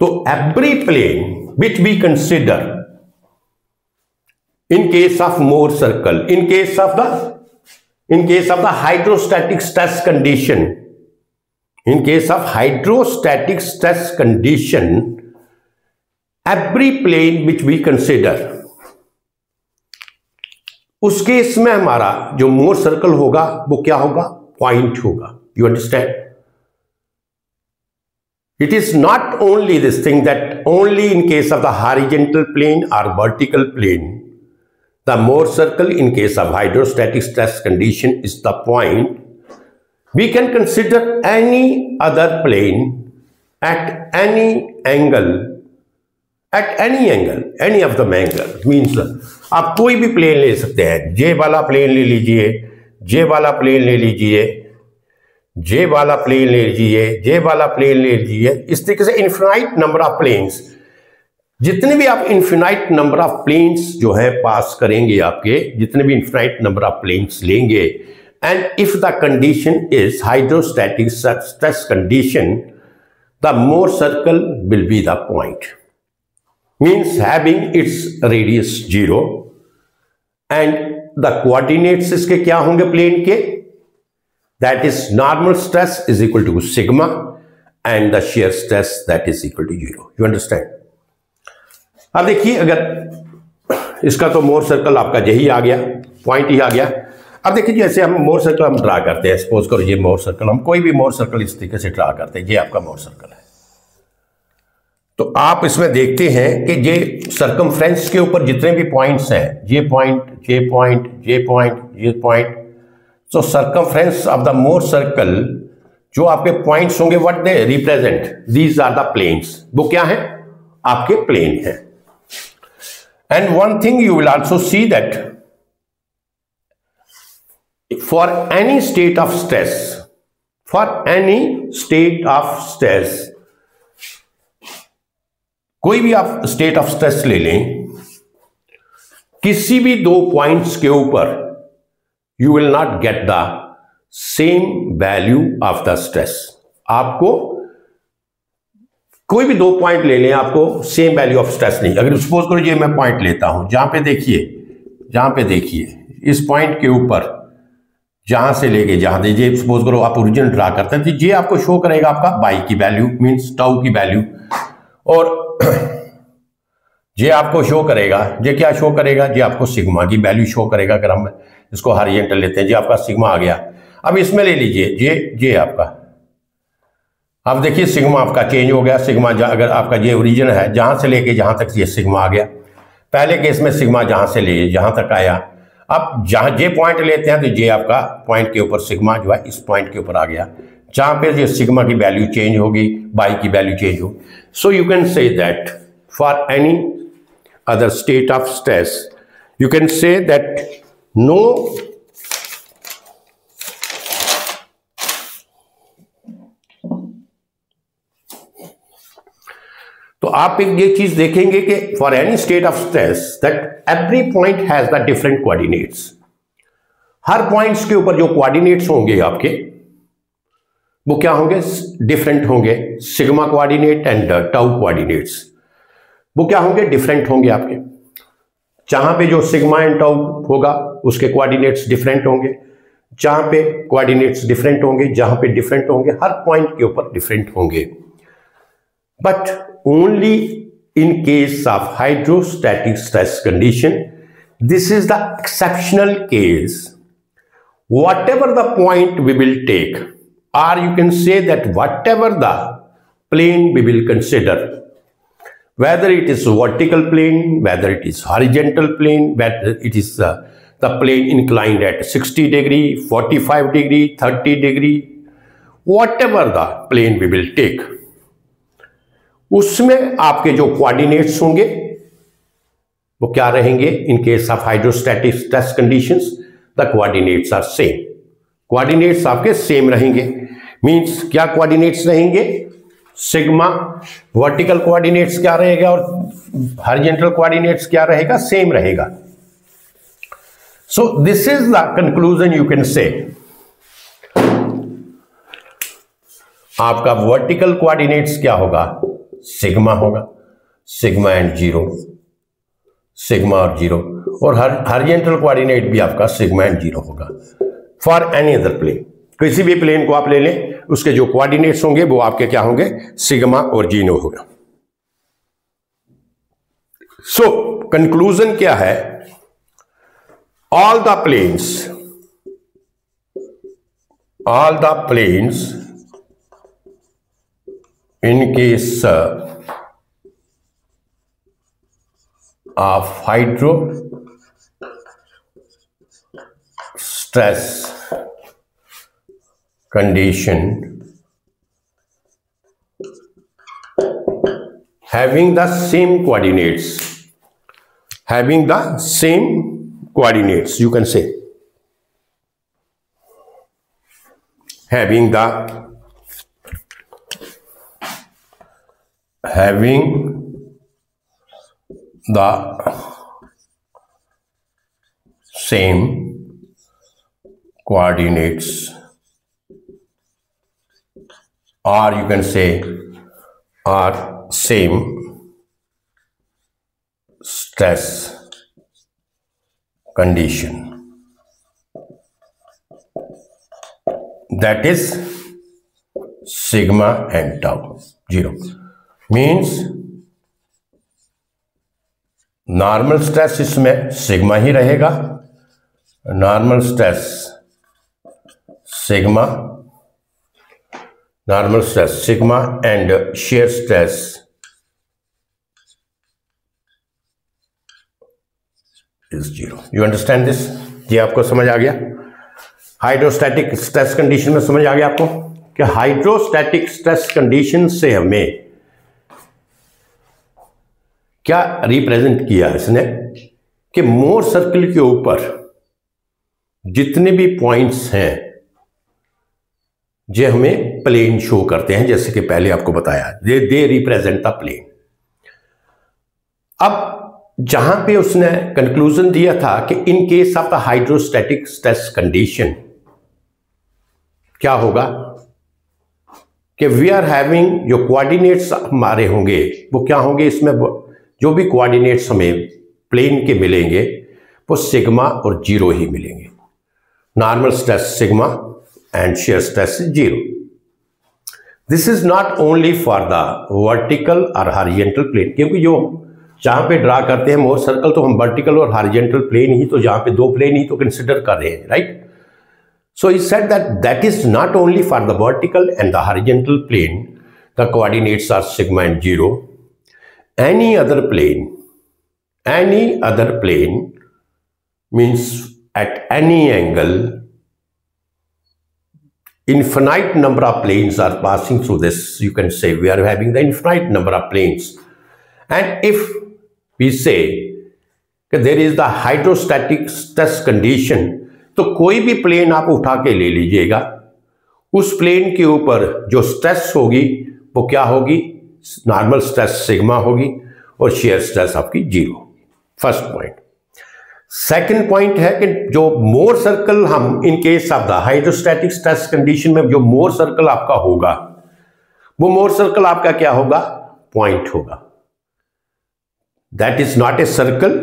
तो every plane which we consider in case of Mohr circle, in case of the hydrostatic stress condition, in case of hydrostatic stress condition, every plane which we consider, उस case में हमारा जो मोर circle होगा वो क्या होगा? Point होगा। You understand? It is not only this thing that only in case of the horizontal plane और vertical plane the Mohr circle, in case of hydrostatic stress condition is the point. We can consider any other plane at any angle, any of the angle means आप कोई भी plane ले सकते हैं। जे वाला plane ले लीजिए, जे वाला प्लेन ले लीजिए, जे वाला प्लेन ले लीजिए, जे वाला प्लेन ले लीजिए। इस तरीके से इन्फिनाइट नंबर ऑफ प्लेन्स, जितने भी आप इन्फिनाइट नंबर ऑफ प्लेन्स जो है पास करेंगे, आपके जितने भी इन्फिनाइट नंबर ऑफ प्लेन्स लेंगे, and if the condition is hydrostatic stress condition, the Mohr circle will be the point, means having its radius 0 and the coordinates इसके क्या होंगे प्लेन के? that is normal stress is equal to sigma and the shear stress that is equal to 0. you understand? अब देखिए, अगर इसका तो Mohr circle आपका यही आ गया, पॉइंट ही आ गया। अब देखिए जैसे हम मोर सर्कल हम ड्रा करते हैं, सपोज करो ये मोर सर्कल, हम कोई भी मोर सर्कल इस तरीके से ड्रा करते हैं, ये आपका मोर सर्कल है। तो आप इसमें देखते हैं कि ये सर्कमफ्रेंस के ऊपर जितने भी पॉइंट्स हैं, ये पॉइंट, ये पॉइंट, ये पॉइंट, ये पॉइंट, तो circumference of the Mohr circle जो आपके पॉइंट्स होंगे, what they represent, these are the planes. वो क्या है? आपके प्लेन है। And one thing you will also see that for any state of stress, कोई भी आप स्टेट ऑफ स्ट्रेस ले लें, किसी भी दो पॉइंट्स के ऊपर you will not get the same value of the stress. आपको कोई भी दो पॉइंट ले लें, आपको सेम वैल्यू ऑफ स्ट्रेस नहीं। अगर सपोज करो ये मैं पॉइंट लेता हूं, जहां पे देखिए इस पॉइंट के ऊपर जहां से लेके जहां दीजिए, सपोज करो आप ओरिजिन ड्रा करते हैं, तो ये आपको शो करेगा आपका बाई की वैल्यू मींस टाउ की वैल्यू, और ये आपको शो करेगा, ये क्या शो करेगा, ये आपको सिग्मा की वैल्यू शो करेगा। अगर हम इसको हॉरिजॉन्टल लेते हैं, ये आपका सिग्मा आ गया। अब इसमें ले लीजिए ये आपका, अब देखिए सिग्मा आपका चेंज हो गया। सिग्मा अगर आपका ये ओरिजिन है, जहां से लेके जहां तक ये सिग्मा आ गया। पहले केस में सिग्मा जहां से ले जहां तक आया, अब जहां ये पॉइंट लेते हैं तो ये आपका पॉइंट के ऊपर सिग्मा जो है इस पॉइंट के ऊपर आ गया, जहां पे ये सिग्मा की वैल्यू चेंज होगी, बाई की वैल्यू चेंज होगी। सो you can say that for any other state of stress, you can say that no तो आप एक ये चीज देखेंगे कि for any state of stress that every point has the different coordinates. Her points के ऊपर जो कोऑर्डिनेट्स होंगे आपके वो क्या होंगे, डिफरेंट होंगे। Sigma coordinate and tau coordinates वो क्या होंगे, डिफरेंट होंगे आपके। जहां पे जो सिग्मा एंड टाउ होगा उसके कोऑर्डिनेट्स डिफरेंट होंगे, जहां पे कोऑर्डिनेट्स डिफरेंट होंगे, जहां पे डिफरेंट होंगे, हर पॉइंट के ऊपर डिफरेंट होंगे। But only in case of hydrostatic stress condition, this is the exceptional case. whatever the point we will take, or you can say that whatever the plane we will consider, whether it is vertical plane, whether it is horizontal plane, whether it is the plane inclined at 60 degree, 45 degree, 30 degree, whatever the plane we will take, उसमें आपके जो coordinates होंगे वो क्या रहेंगे, in case of hydrostatic stress conditions the coordinates are same. Coordinates आपके same रहेंगे, means क्या कोऑर्डिनेट्स रहेंगे, सिग्मा वर्टिकल कोऑर्डिनेट्स क्या रहेगा और हॉरिजॉन्टल कोऑर्डिनेट्स क्या रहेगा, सेम रहेगा। So this is the conclusion you can say. आपका वर्टिकल कोऑर्डिनेट्स क्या होगा, सिग्मा होगा, सिग्मा एंड जीरो, सिग्मा और जीरो, और हॉरिजॉन्टल कोऑर्डिनेट भी आपका सिग्मा एंड जीरो होगा फॉर एनी अदर प्लेन। किसी भी प्लेन को आप ले लें, उसके जो कोऑर्डिनेट्स होंगे वो आपके क्या होंगे, सिग्मा और जीरो होगा। सो कंक्लूजन क्या है, all the planes in case of hydrostress condition having the same coordinates, you can say having the same coordinates, or you can say are same stress condition, that is sigma and tau zero, means normal stress इसमें sigma ही रहेगा, normal stress sigma, normal stress sigma and shear stress is zero. You understand this? ये आपको समझ आ गया? Hydrostatic stress condition में समझ आ गया आपको कि हाइड्रोस्टैटिक स्ट्रेस कंडीशन से हमें क्या रिप्रेजेंट किया इसने कि मोर सर्किल के ऊपर जितने भी पॉइंट्स हैं जो हमें प्लेन शो करते हैं, जैसे कि पहले आपको बताया दे रिप्रेजेंट द प्लेन। अब जहां पे उसने कंक्लूजन दिया था कि in case of the hydrostatic stress condition क्या होगा कि वी आर हैविंग, जो कोऑर्डिनेट्स हमारे होंगे वो क्या होंगे, इसमें जो भी कोऑर्डिनेट्स हमें प्लेन के मिलेंगे वो सिग्मा और जीरो ही मिलेंगे। Normal stress sigma and shear stress is 0. This is not only for the vertical or horizontal plane, क्योंकि जो जहां पे ड्रा करते हैं मोर सर्कल तो हम वर्टिकल और हॉरिजॉन्टल प्लेन ही, तो जहां पे दो प्लेन ही तो कंसिडर कर रहे हैं, right. So he said that is not only for the vertical and the horizontal plane, the coordinates are sigma and 0. Any other plane means at any angle, infinite number of planes are passing through this. You can say we are having the infinite number of planes. And if we say that there is the hydrostatic stress condition, तो कोई भी plane आप उठा के ले लीजिएगा, उस plane के ऊपर जो स्ट्रेस होगी वो क्या होगी, नॉर्मल स्ट्रेस सिग्मा होगी और shear स्ट्रेस आपकी 0। First point. सेकंड पॉइंट है कि जो मोर सर्कल हम इन case of the hydrostatic stress condition में जो मोर सर्कल आपका होगा, वो मोर सर्कल आपका क्या होगा, पॉइंट होगा। That is not a circle,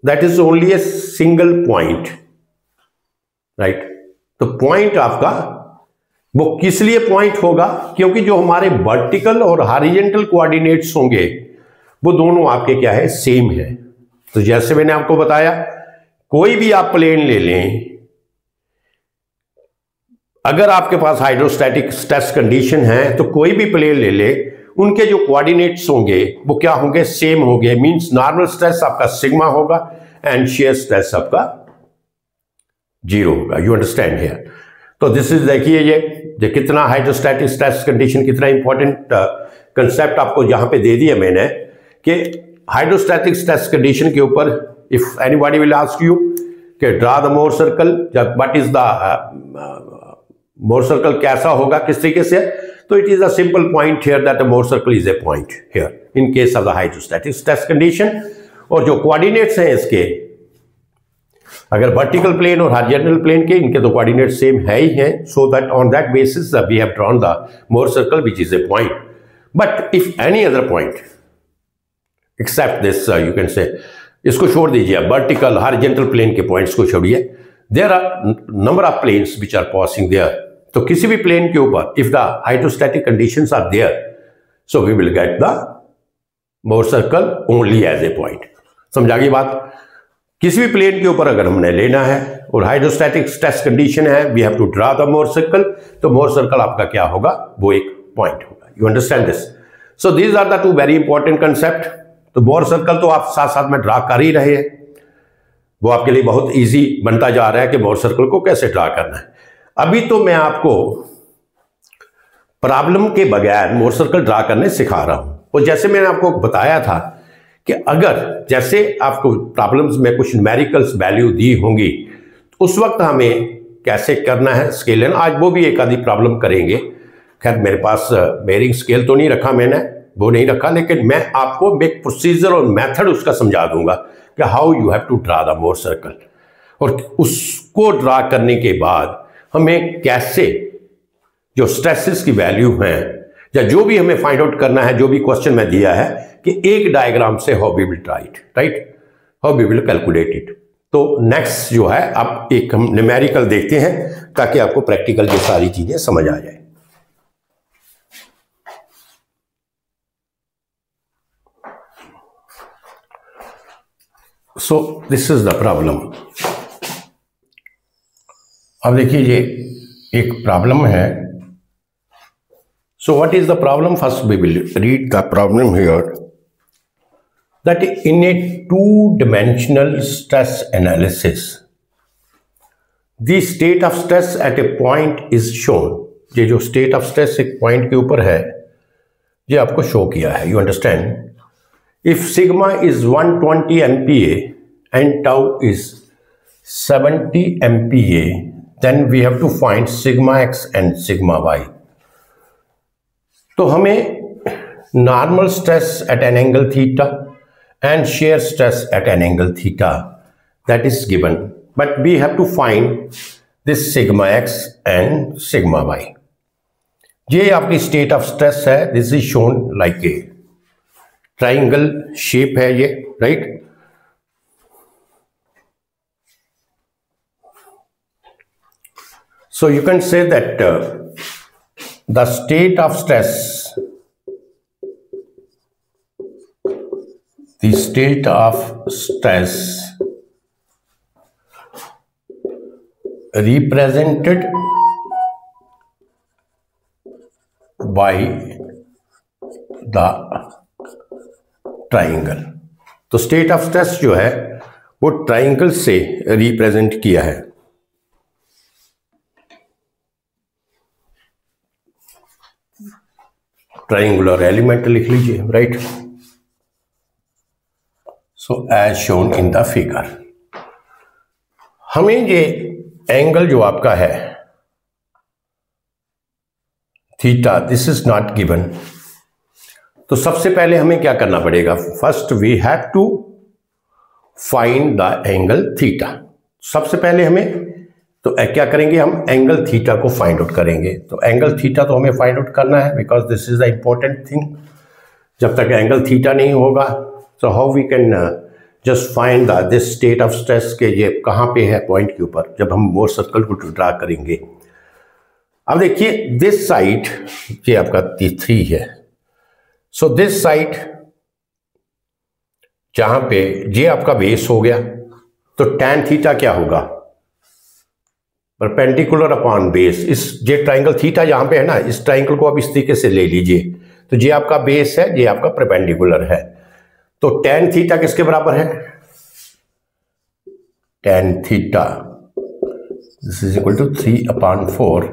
that is only a single point, right. तो पॉइंट आपका वो किस लिए पॉइंट होगा, क्योंकि जो हमारे वर्टिकल और हॉरिजॉन्टल कोऑर्डिनेट्स होंगे वो दोनों आपके क्या है, सेम है। तो जैसे मैंने आपको बताया, कोई भी आप प्लेन ले लें, अगर आपके पास हाइड्रोस्टैटिक स्ट्रेस कंडीशन है तो कोई भी प्लेन ले ले, उनके जो कोऑर्डिनेट्स होंगे वो क्या होंगे, सेम होंगे। मींस नॉर्मल स्ट्रेस आपका सिग्मा होगा एंड shear स्ट्रेस आपका 0 होगा। You understand here. तो दिस इज, देखिए ये कितना हाइड्रोस्टैटिक स्ट्रेस कंडीशन कितना इंपॉर्टेंट कंसेप्ट आपको जहां पे दे दिया मैंने, कि हाइड्रोस्टैटिक स्ट्रेस कंडीशन के ऊपर if anybody will ask you कि draw the Mohr circle, what is the Mohr circle, कैसा होगा, किस तरीके से, तो it is a simple point here that the Mohr circle is a point here in case of the hydrostatic stress condition. और जो coordinates हैं इसके, अगर वर्टिकल प्लेन और हॉरिजॉन्टल प्लेन के, इनके तो कोऑर्डिनेट सेम है ही हैं, so that on that basis we have drawn the Mohr circle which is a point. But if any other point except this, you can say, इसको छोड़ दीजिए, वर्टिकल हॉरिजॉन्टल प्लेन के पॉइंट्स को छोड़िए, there are number of planes which are passing there. तो किसी भी plane के ऊपर if the hydrostatic conditions are there, so we will get the Mohr circle only as a point. समझा गई बात। किसी भी प्लेन के ऊपर अगर हमने लेना है और हाइड्रोस्टैटिक स्ट्रेस कंडीशन है, we have to draw the Mohr circle, तो मोर सर्कल आपका क्या होगा, वो एक पॉइंट होगा। You understand this. So these are the two very important concept. तो मोर सर्कल तो आप साथ साथ में ड्रा कर ही रहे हैं, वो आपके लिए बहुत इजी बनता जा रहा है कि मोर सर्कल को कैसे ड्रा करना है। अभी तो मैं आपको प्रॉब्लम के बगैर मोर सर्कल ड्रा करने सिखा रहा हूं। और जैसे मैंने आपको बताया था कि अगर जैसे आपको प्रॉब्लम्स में कुछ न्यूमेरिकल्स वैल्यू दी होंगी, तो उस वक्त हमें कैसे करना है स्केल, आज वो भी एक आधी प्रॉब्लम करेंगे। खैर मेरे पास बेयरिंग स्केल तो नहीं रखा मैंने, वो नहीं रखा, लेकिन मैं आपको एक प्रोसीजर और मेथड उसका समझा दूंगा कि how you have to draw the Mohr circle. और उसको ड्रा करने के बाद हमें कैसे जो स्ट्रेसेस की वैल्यू हैं या जो भी हमें फाइंड आउट करना है, जो भी क्वेश्चन में दिया है कि एक डायग्राम से how we will write how we will calculate it. तो नेक्स्ट जो है आप एक हम न्यूमेरिकल देखते हैं ताकि आपको प्रैक्टिकल की सारी चीजें समझ आ जाए। So this is the problem. अब देखिए ये एक प्रॉब्लम है। So what is the problem? First we will read the problem here, that in a two-dimensional stress analysis, the state of stress at a point is shown. ये जो state of stress एक point के ऊपर है, ये आपको show किया है. You understand? If sigma is 120 MPa and tau is 70 MPa, then we have to find sigma x and sigma y. तो हमें normal stress at an angle theta and shear stress at an angle theta that is given, but we have to find this sigma x and sigma y. ये आपकी state of stress है. This is shown like a triangle shape है ये, right. So you can say that the state of stress, represented by the triangle. तो state of stress जो है वो triangle से रिप्रेजेंट किया है. ट्राइंगुलर एलिमेंट लिख लीजिए, right. So as shown in the figure. हमें ये एंगल जो आपका है theta, this is not given. तो सबसे पहले हमें क्या करना पड़ेगा? First we have to find the angle theta. सबसे पहले हमें तो क्या करेंगे, हम एंगल थीटा को फाइंड आउट करेंगे. तो एंगल थीटा तो हमें फाइंड आउट करना है, because this is the important thing. जब तक एंगल थीटा नहीं होगा, so how we can just find this state of stress के ये कहाँ पे है पॉइंट के ऊपर, जब हम मोर सर्कल को ड्रा करेंगे. अब देखिए दिस साइड ये आपका 3 है. सो दिस साइड जहां पे ये आपका बेस हो गया, तो tan थीटा क्या होगा? Perpendicular upon base. इस ये ट्राइंगल थीटा जहां पे है ना, इस ट्राइंगल को आप इस तरीके से ले लीजिए. तो ये आपका बेस है, ये आपका परपेंडिकुलर है. तो tan थीटा किसके बराबर है? tan theta this is equal to 3/4.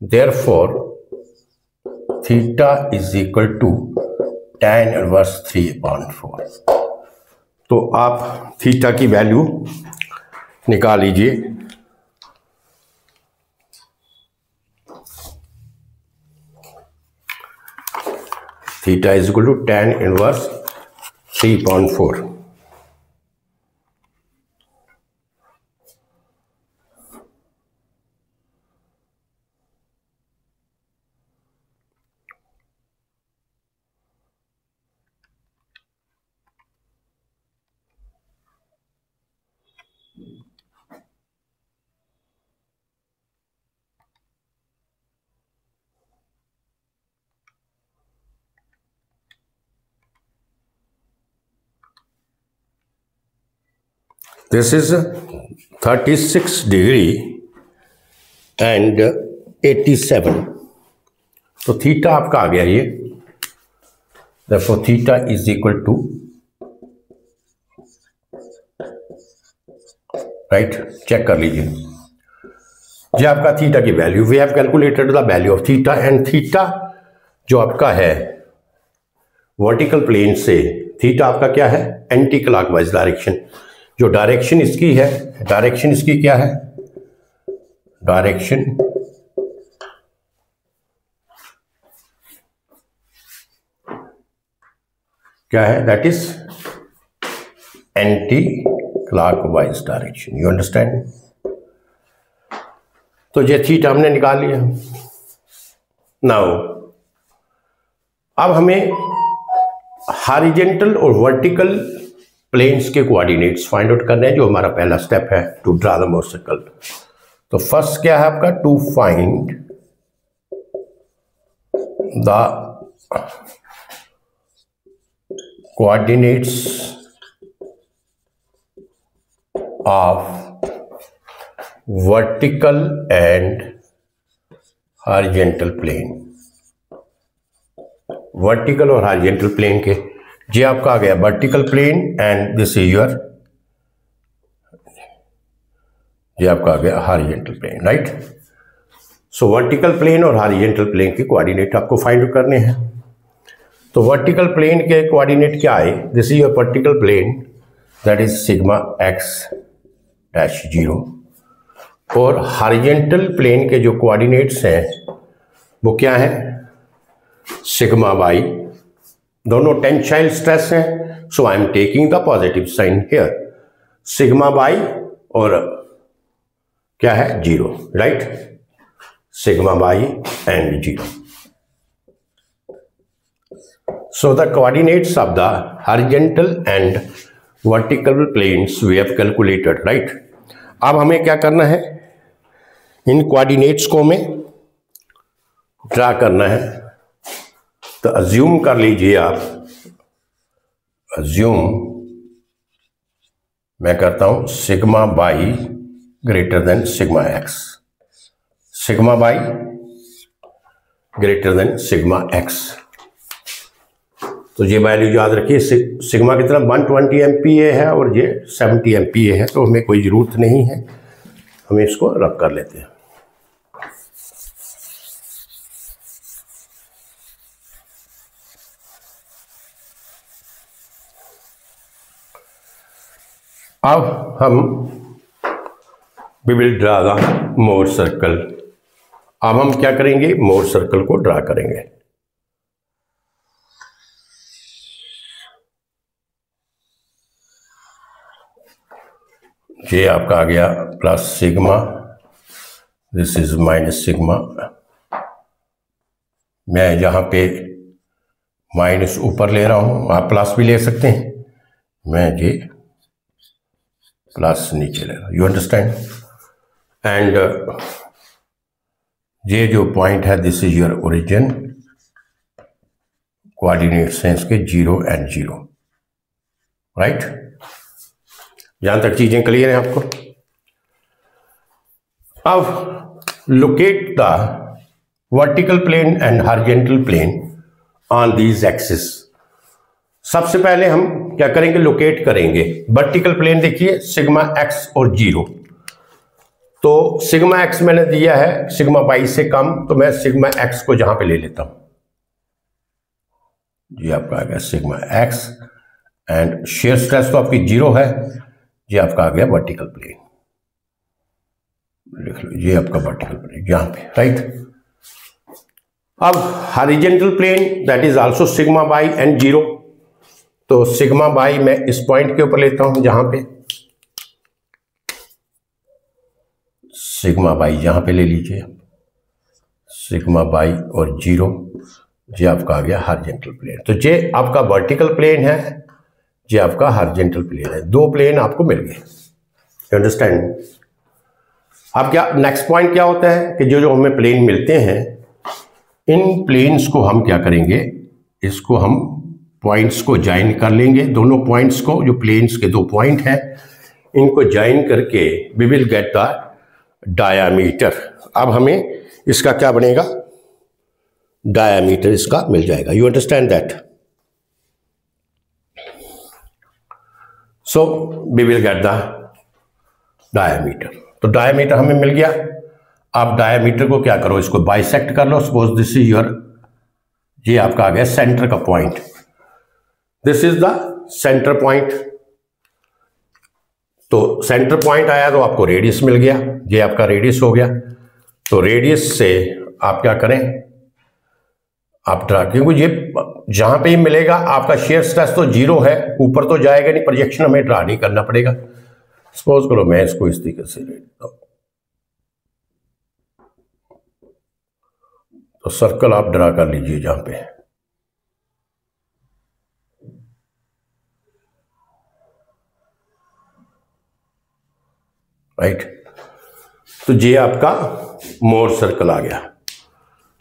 Therefore theta is equal to tan inverse 3/4. तो आप थीटा की वैल्यू निकाल लीजिए. Theta is equal to tan inverse 3/4. This is 36 degree and 87. तो थीटा आपका आ गया ये. Therefore theta is equal to, right, check कर लीजिए. ये आपका थीटा की value, we have calculated the value of theta. And theta जो आपका है वर्टिकल प्लेन से, थीटा आपका क्या है? Anti clockwise direction. जो डायरेक्शन इसकी है, डायरेक्शन इसकी क्या है? डायरेक्शन क्या है? That is anti clockwise direction. You understand? तो ये थीटा हमने निकाल लिया. नाउ अब हमें हॉरिजॉन्टल और वर्टिकल प्लेन्स के कोऑर्डिनेट्स फाइंड आउट करने हैं, जो हमारा पहला स्टेप है to draw the Mohr circle. तो फर्स्ट क्या है आपका? To find the coordinates of vertical and horizontal plane. Vertical और हॉरिजॉन्टल प्लेन के ये आपका आ गया vertical plane and this is your, ये आपका आ गया horizontal plane, right. So vertical plane और हॉरिजॉन्टल प्लेन के कोऑर्डिनेट आपको फाइंड आउट करने हैं. तो वर्टिकल प्लेन के कोऑर्डिनेट क्या आए? This is your vertical plane, that is sigma x dash 0. और हॉरिजॉन्टल प्लेन के जो कोऑर्डिनेट्स हैं वो क्या है? Sigma y. दोनों टेंसाइल स्ट्रेस हैं, so I am taking the positive sign here, sigma y और क्या है 0, right, sigma y and 0. So the coordinates of the horizontal and vertical planes we have calculated, right? अब हमें क्या करना है, इन कोऑर्डिनेट्स को हमें ड्रा करना है. तो अज्यूम कर लीजिए आप, अज्यूम मैं करता हूं sigma by greater than sigma x, sigma by greater than sigma x. तो ये वैल्यू याद रखिए, सिग्मा की तरफ 120 MPa है और ये 70 MPa है, तो हमें कोई ज़रूरत नहीं है, हमें इसको रख कर लेते हैं. अब हम we will draw the Mohr circle. अब हम क्या करेंगे, मोर सर्कल को ड्रा करेंगे. ये आपका आ गया plus sigma, this is minus sigma. मैं यहाँ पे माइनस ऊपर ले रहा हूँ, आप प्लस भी ले सकते हैं, मैं ये प्लस नीचे ले रहा हूँ. You understand. एंड ये जो पॉइंट है this is your origin, coordinates हैं इसके 0 and 0, राइट. यहां तक चीजें क्लियर हैं आपको. अब locate the vertical plane and horizontal plane on these axis. सबसे पहले हम क्या करेंगे, लोकेट करेंगे. वर्टिकल प्लेन देखिए सिग्मा एक्स और 0, तो सिग्मा एक्स मैंने दिया है सिग्मा बाई से कम, तो मैं सिग्मा एक्स को जहां पे ले लेता हूं, ये आपका आ गया sigma x. And shear stress तो आपकी 0 है, ये आपका आ गया वर्टिकल प्लेन, लिख लो ये आपका वर्टिकल प्लेन यहां पे, राइट. अब horizontal plane that is also sigma y and 0, तो सिग्मा बाई मैं इस पॉइंट के ऊपर लेता हूं जहां पे, सिग्मा बाई यहां पे ले लीजिए, सिग्मा बाई और 0, ये आपका आ गया हॉरिजॉन्टल प्लेन. तो ये आपका वर्टिकल प्लेन है, ये आपका हॉरिजॉन्टल प्लेन है. 2 प्लेन आपको मिल गए. You understand. अब क्या नेक्स्ट पॉइंट क्या होता है कि जो हमें प्लेन मिलते हैं, इन प्लेन्स को हम क्या करेंगे, इसको हम पॉइंट्स को ज्वाइन कर लेंगे. दोनों पॉइंट्स को, जो प्लेन्स के 2 पॉइंट हैं, इनको ज्वाइन करके we will get the diameter. अब हमें इसका क्या बनेगा, डायामीटर इसका मिल जाएगा. You understand that. So we will get the diameter. तो डायामीटर हमें मिल गया. आप डायामीटर को क्या करो, इसको बाइसेक्ट कर लो. सपोज दिस इज योर, ये आपका आ गया सेंटर का point, this is the centre point. तो सेंटर पॉइंट आया तो आपको रेडियस मिल गया, ये आपका रेडियस हो गया. तो रेडियस से आप क्या करें, आप ड्रा, क्योंकि ये जहां पे ही मिलेगा आपका शेयर स्ट्रेस तो 0 है, ऊपर तो जाएगा नहीं, प्रोजेक्शन हमें ड्रा नहीं करना पड़ेगा. सपोज करो मैं इसको इस तरीके से ले लेता हूं, तो सर्कल आप ड्रा कर लीजिए जहां पे, राइट. तो ये आपका मोर सर्कल आ गया.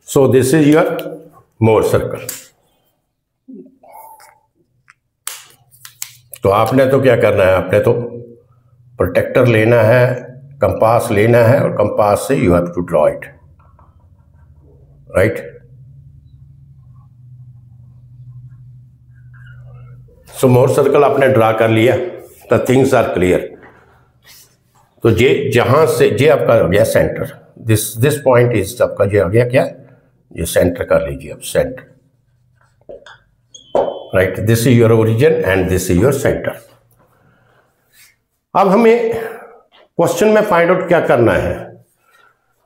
सो this is your more circle. तो आपने तो क्या करना है, आपने तो प्रोटेक्टर लेना है, कंपास लेना है, और कंपास से you have to draw it, right. So Mohr circle आपने ड्रा कर लिया, द थिंग्स आर क्लियर. तो ये जहां से, ये आपका हो गया सेंटर, दिस पॉइंट इज आपका, ये आ गया क्या, ये सेंटर कर लीजिए अब, centre, right. This is your origin and this is your centre. अब हमें क्वेश्चन में फाइंड आउट क्या करना है,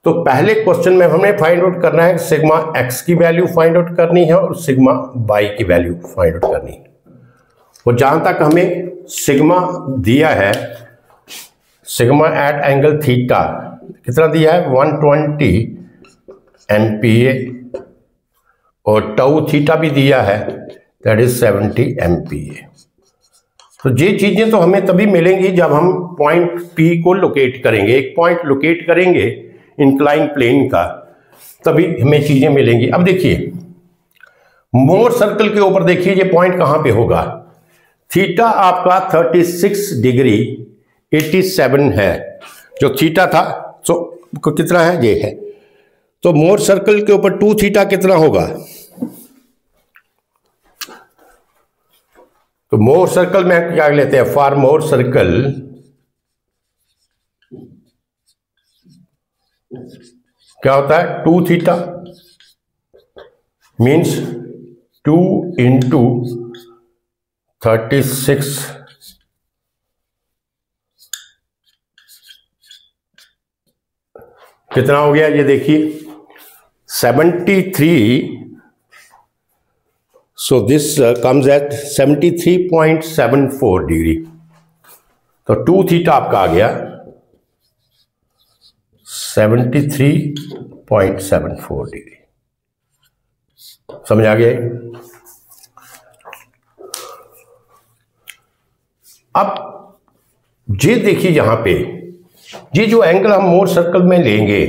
तो पहले क्वेश्चन में हमें फाइंड आउट करना है सिग्मा एक्स की वैल्यू फाइंड आउट करनी है और सिग्मा बाई की वैल्यू फाइंड आउट करनी है. और जहां तक हमें सिग्मा दिया है, सिग्मा एट एंगल थीटा कितना दिया है 120 MPa, और टाउ थीटा भी दिया है दैट इज 70 MPa। तो ये चीजें तो हमें तभी मिलेंगी जब हम पॉइंट P को लोकेट करेंगे, एक पॉइंट लोकेट करेंगे इंक्लाइन प्लेन का, तभी हमें चीजें मिलेंगी। अब देखिए मोर सर्कल के ऊपर देखिए ये पॉइंट कहां पे होगा, थीटा आपका 36 डिग्री 87 है, जो थीटा था तो कितना है ये है, तो मोर सर्कल के ऊपर 2 थीटा कितना होगा, तो मोर सर्कल में क्या लेते हैं, फॉर मोर सर्कल क्या होता है 2 थीटा मीन्स 2 इंटू 36 कितना हो गया ये देखिए 73, so this comes at 73.74 degree, तो 2 थीटा आपका आ गया 73.74 डिग्री। समझ आ गया? अब ये देखिए यहां पे ये जो एंगल हम मोर सर्कल में लेंगे,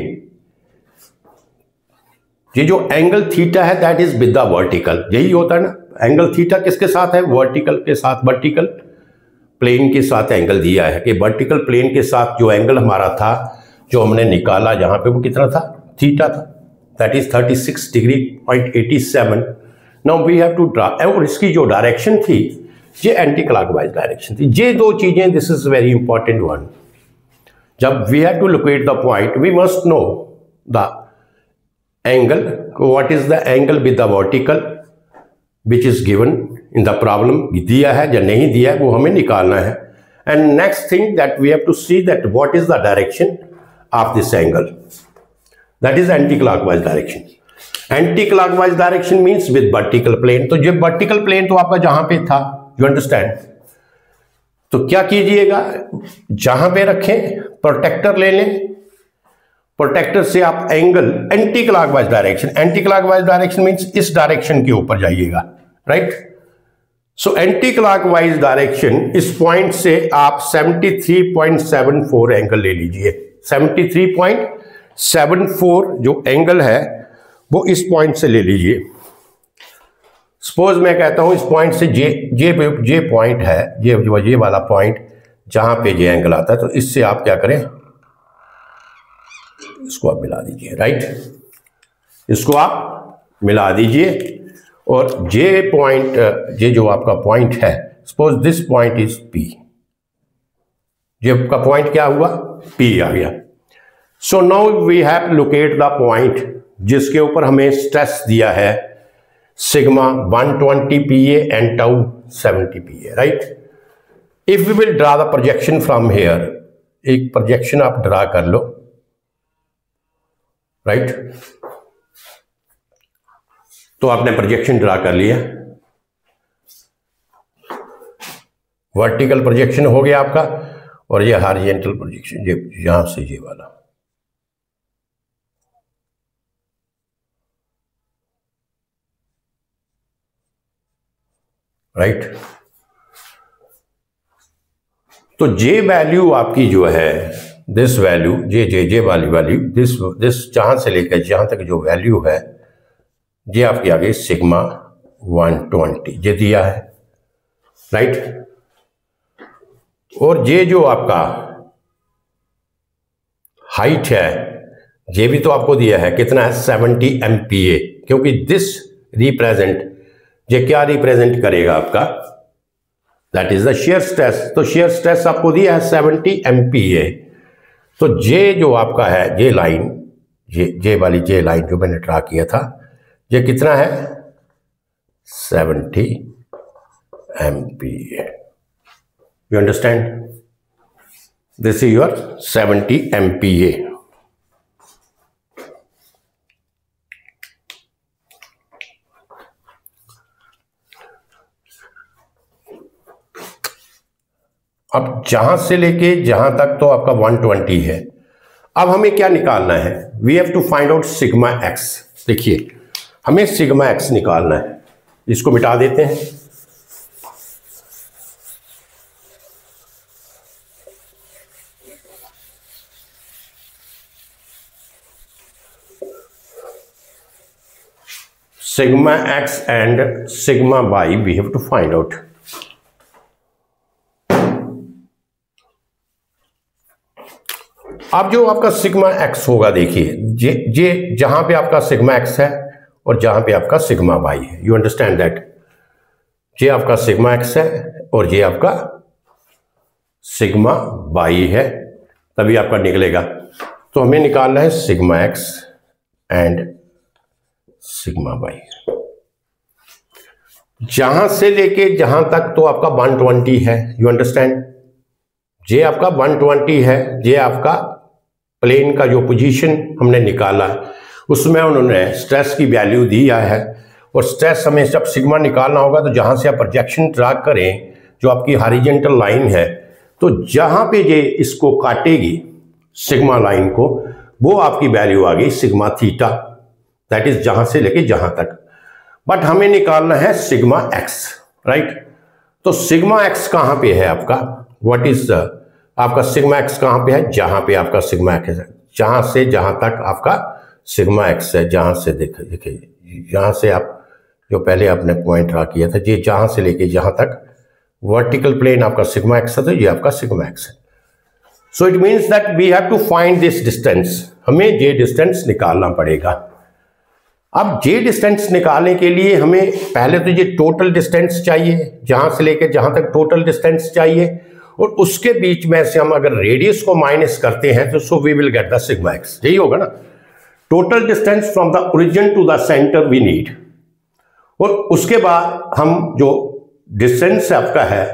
ये जो एंगल थीटा है that is with the vertical, यही होता है ना, एंगल थीटा किसके साथ है, वर्टिकल के साथ, वर्टिकल प्लेन के साथ एंगल दिया है कि वर्टिकल प्लेन के साथ जो एंगल हमारा था जो हमने निकाला जहां पे वो कितना था, थीटा था, that is 36 degree 87। Now we have to draw, और इसकी जो डायरेक्शन थी ये एंटी क्लॉकवाइज डायरेक्शन थी। ये दो चीजें, this is very important one, जब we have to locate the point we must know the angle, what is the angle with the vertical which is given in the problem, दिया है या नहीं दिया है वो हमें निकालना है। And next thing that we have to see that what is the direction of this angle, that is anti clockwise direction. Anti clockwise direction means with vertical plane, तो जो वर्टिकल प्लेन तो आपका जहां पे था, यू अंडरस्टैंड, तो क्या कीजिएगा जहां पे रखें प्रोटेक्टर ले लें, प्रोटेक्टर से आप angle anti clockwise direction, anti clockwise direction means इस डायरेक्शन के ऊपर जाइएगा, right. So anti clockwise direction, इस पॉइंट से आप 73.74 एंगल ले लीजिए, 73.74 जो एंगल है वो इस पॉइंट से ले लीजिए। सपोज मैं कहता हूं इस पॉइंट से जे पॉइंट है, ये वाला पॉइंट जहां पे ये एंगल आता है, तो इससे आप क्या करें, इसको आप मिला दीजिए, राइट, इसको आप मिला दीजिए, और जे पॉइंट, ये जो आपका पॉइंट है, suppose this point is P, ये आपका पॉइंट क्या हुआ, पी आ गया। So now we have locate the point जिसके ऊपर हमें स्ट्रेस दिया है sigma 120 PA and tau 70 PA, right. If we will draw the projection from here, एक प्रोजेक्शन आप ड्रा कर लो, राइट, तो आपने प्रोजेक्शन ड्रा कर लिया, वर्टिकल प्रोजेक्शन हो गया आपका, और ये हॉरिजॉन्टल प्रोजेक्शन, ये यहां से ये वाला, राइट। तो जे वैल्यू आपकी जो है, दिस वैल्यू जे वाली वैल्यू, दिस जहां से लेकर जहां तक जो वैल्यू है ये आपकी आ गई सिग्मा 120, ये दिया है, राइट। और ये जो आपका हाइट है ये भी तो आपको दिया है, कितना है 70 MPa, क्योंकि दिस रिप्रेजेंट, ये क्या रिप्रेजेंट करेगा आपका, that is the shear stress, तो शेयर स्ट्रेस आपको दिया है 70 MPa। तो ये जो आपका है ये लाइन, ये वाली जे लाइन जो मैंने ड्रा किया था, ये कितना है 70 MPa, you understand, this is your 70 MPa। अब जहां से लेके जहां तक तो आपका 120 है। अब हमें क्या निकालना है? We have to find out sigma x. देखिए हमें सिग्मा एक्स निकालना है, इसको मिटा देते हैं। sigma x and sigma y we have to find out. अब जो आपका सिग्मा x होगा, देखिए ये जहां पे आपका सिग्मा x है और जहां पे आपका सिग्मा y है, यू अंडरस्टैंड दैट। ये आपका सिग्मा x है और ये आपका सिग्मा y है, तभी आपका निकलेगा। तो हमें निकालना है sigma x and sigma y। जहां से लेके जहां तक तो आपका 120 है, यू अंडरस्टैंड। ये आपका 120 है, ये आपका प्लेन का जो पोजीशन हमने निकाला उसमें उन्होंने स्ट्रेस की वैल्यू दिया है, और स्ट्रेस हमें जब सिग्मा निकालना होगा तो जहां से आप प्रोजेक्शन ड्रा करें, जो आपकी हॉरिजॉन्टल लाइन है, तो जहां पे ये इसको काटेगी सिग्मा लाइन को, वो आपकी वैल्यू आ गई सिग्मा थीटा, दैट इज जहां से लेके जहां तक। बट हमें निकालना है सिग्मा एक्स, राइट। तो सिग्मा एक्स कहां पे है आपका? व्हाट इज आपका सिग्मा एक्स कहां पे है? जहां पे आपका सिग्मा एक्स है, जहां से जहां तक आपका सिग्मा एक्स है। जहां से देखिए यहां से आप जो पहले आपने पॉइंट ड्रा किया था, ये जहां से लेके जहां तक वर्टिकल प्लेन आपका सिग्मा एक्स है, तो ये आपका सिग्मा एक्स है। So it means that we have to find this distance. हमें ये डिस्टेंस निकालना पड़ेगा। अब ये डिस्टेंस निकालने के लिए हमें पहले तो ये टोटल डिस्टेंस चाहिए, जहां से लेकर जहां तक टोटल डिस्टेंस चाहिए, और उसके बीच में से हम अगर रेडियस को माइनस करते हैं तो so we will get the sigma x. यही होगा ना, total distance from the origin to the centre we need. और उसके बाद हम जो डिस्टेंस आपका है,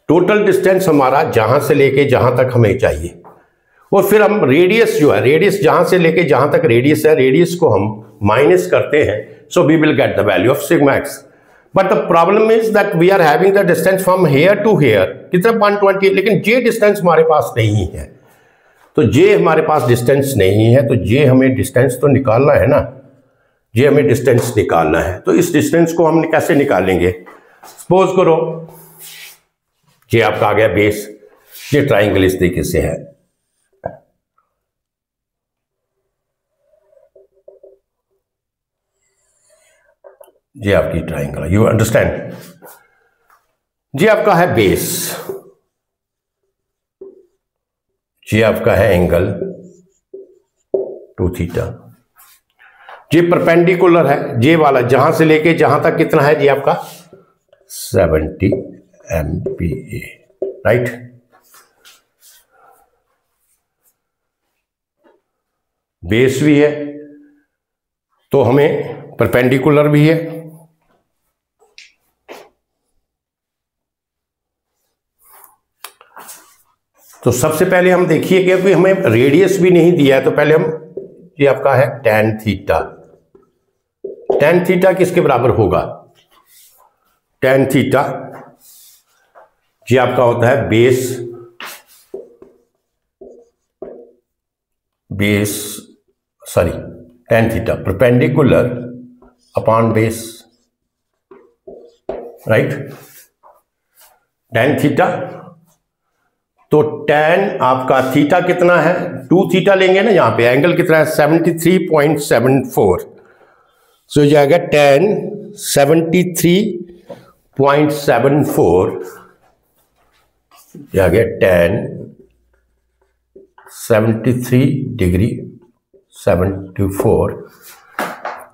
टोटल डिस्टेंस हमारा जहां से लेके जहां तक हमें चाहिए, और फिर हम रेडियस जो है, रेडियस जहां से लेके जहां तक रेडियस है, रेडियस को हम माइनस करते हैं, so we will get the value of sigma x. But the problem is that we are having the distance from here to here, कितना 120, लेकिन ये डिस्टेंस हमारे पास नहीं है। तो ये हमारे पास डिस्टेंस नहीं है, तो ये हमें डिस्टेंस तो निकालना है ना, ये हमें डिस्टेंस निकालना है। तो इस डिस्टेंस को हम कैसे निकालेंगे? सपोज करो ये आपका आ गया बेस, ये ट्राइंगल इस तरीके से है, ये आपकी ट्राइंगल है, यू अंडरस्टैंड। ये आपका है बेस, ये आपका है एंगल 2 थीटा, ये परपेंडिकुलर है, ये वाला जहां से लेके जहां तक कितना है, ये आपका 70 MPa, राइट। बेस भी है तो हमें परपेंडिकुलर भी है, तो सबसे पहले हम देखिए कि अभी हमें रेडियस भी नहीं दिया है, तो पहले हम, ये आपका है tan थीटा। tan थीटा किसके बराबर होगा? tan थीटा ये आपका होता है tan theta perpendicular upon base, right. tan theta, तो tan आपका थीटा कितना है? 2 थीटा लेंगे ना, यहां पे एंगल कितना है? 73.74, सो जाएगा tan 73.74, आ गया tan 73 degree 74,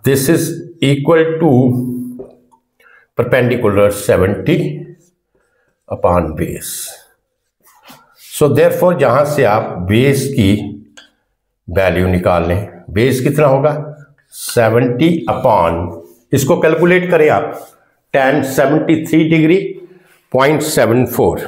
this is equal to perpendicular 70 upon base. So therefore जहां से आप बेस की वैल्यू निकाल लें, बेस कितना होगा? 70 अपॉन, इसको कैलकुलेट करें आप, tan 73 डिग्री 0.74,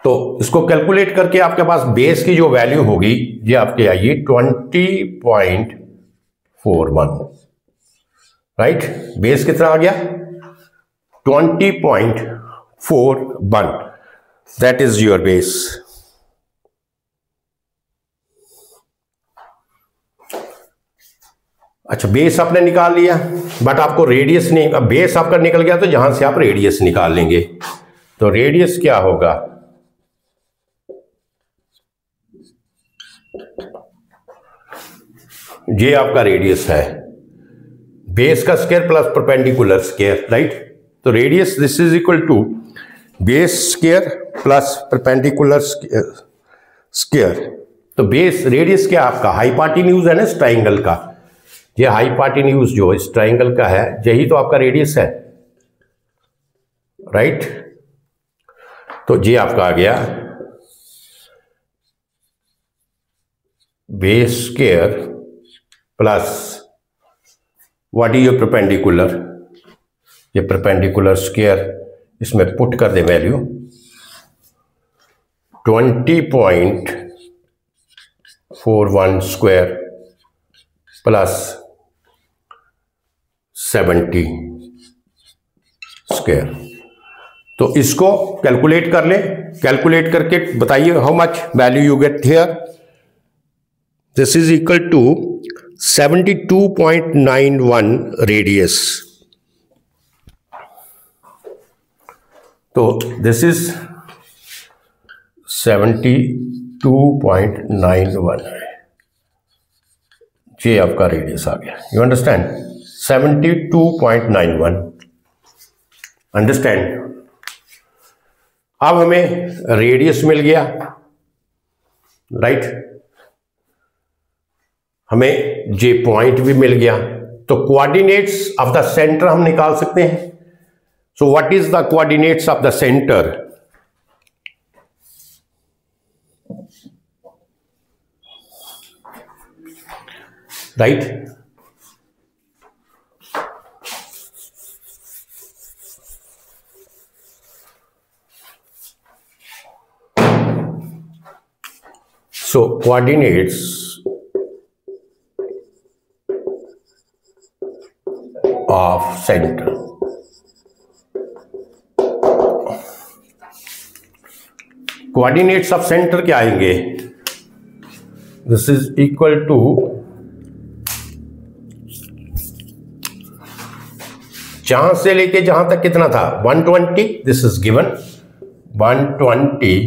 तो इसको कैलकुलेट करके आपके पास बेस की जो वैल्यू होगी, ये आपके आइए 20.41, राइट। बेस कितना आ गया 20.41, दैट इज योर बेस। अच्छा, बेस आपने निकाल लिया, बट आपको रेडियस नहीं, अब बेस आपका निकल गया तो यहां से आप रेडियस निकाल लेंगे। तो रेडियस क्या होगा, ये आपका रेडियस है, बेस का square plus perpendicular square, right. तो radius this is equal to base square plus perpendicular square. तो बेस रेडियस क्या आपका हाइपोटेन्यूज है ना इस ट्राइंगल का, ये हाइपोटेन्यूज जो इस ट्राइंगल का है यही तो आपका रेडियस है, राइट। तो ये आपका आ गया base square plus what is your perpendicular, ये परपेंडिकुलर स्क्वायर, इसमें पुट कर दे वैल्यू 20.41 स्क्वायर प्लस 70 स्क्वायर। तो इसको कैलकुलेट कर ले, कैलकुलेट करके बताइए how much value you get here. This is equal to 72.91 radius. तो दिस इज 72.91, ये आपका रेडियस आ गया। You understand 72.91, understand. अब हमें रेडियस मिल गया, राइट, हमें जे पॉइंट भी मिल गया। तो कोऑर्डिनेट्स ऑफ द सेंटर हम निकाल सकते हैं। सो what is the coordinates of the centre, right. So coordinates of center, coordinates of center क्या आएंगे, this is equal to जहां से लेके जहां तक कितना था 120, दिस इज गिवन 120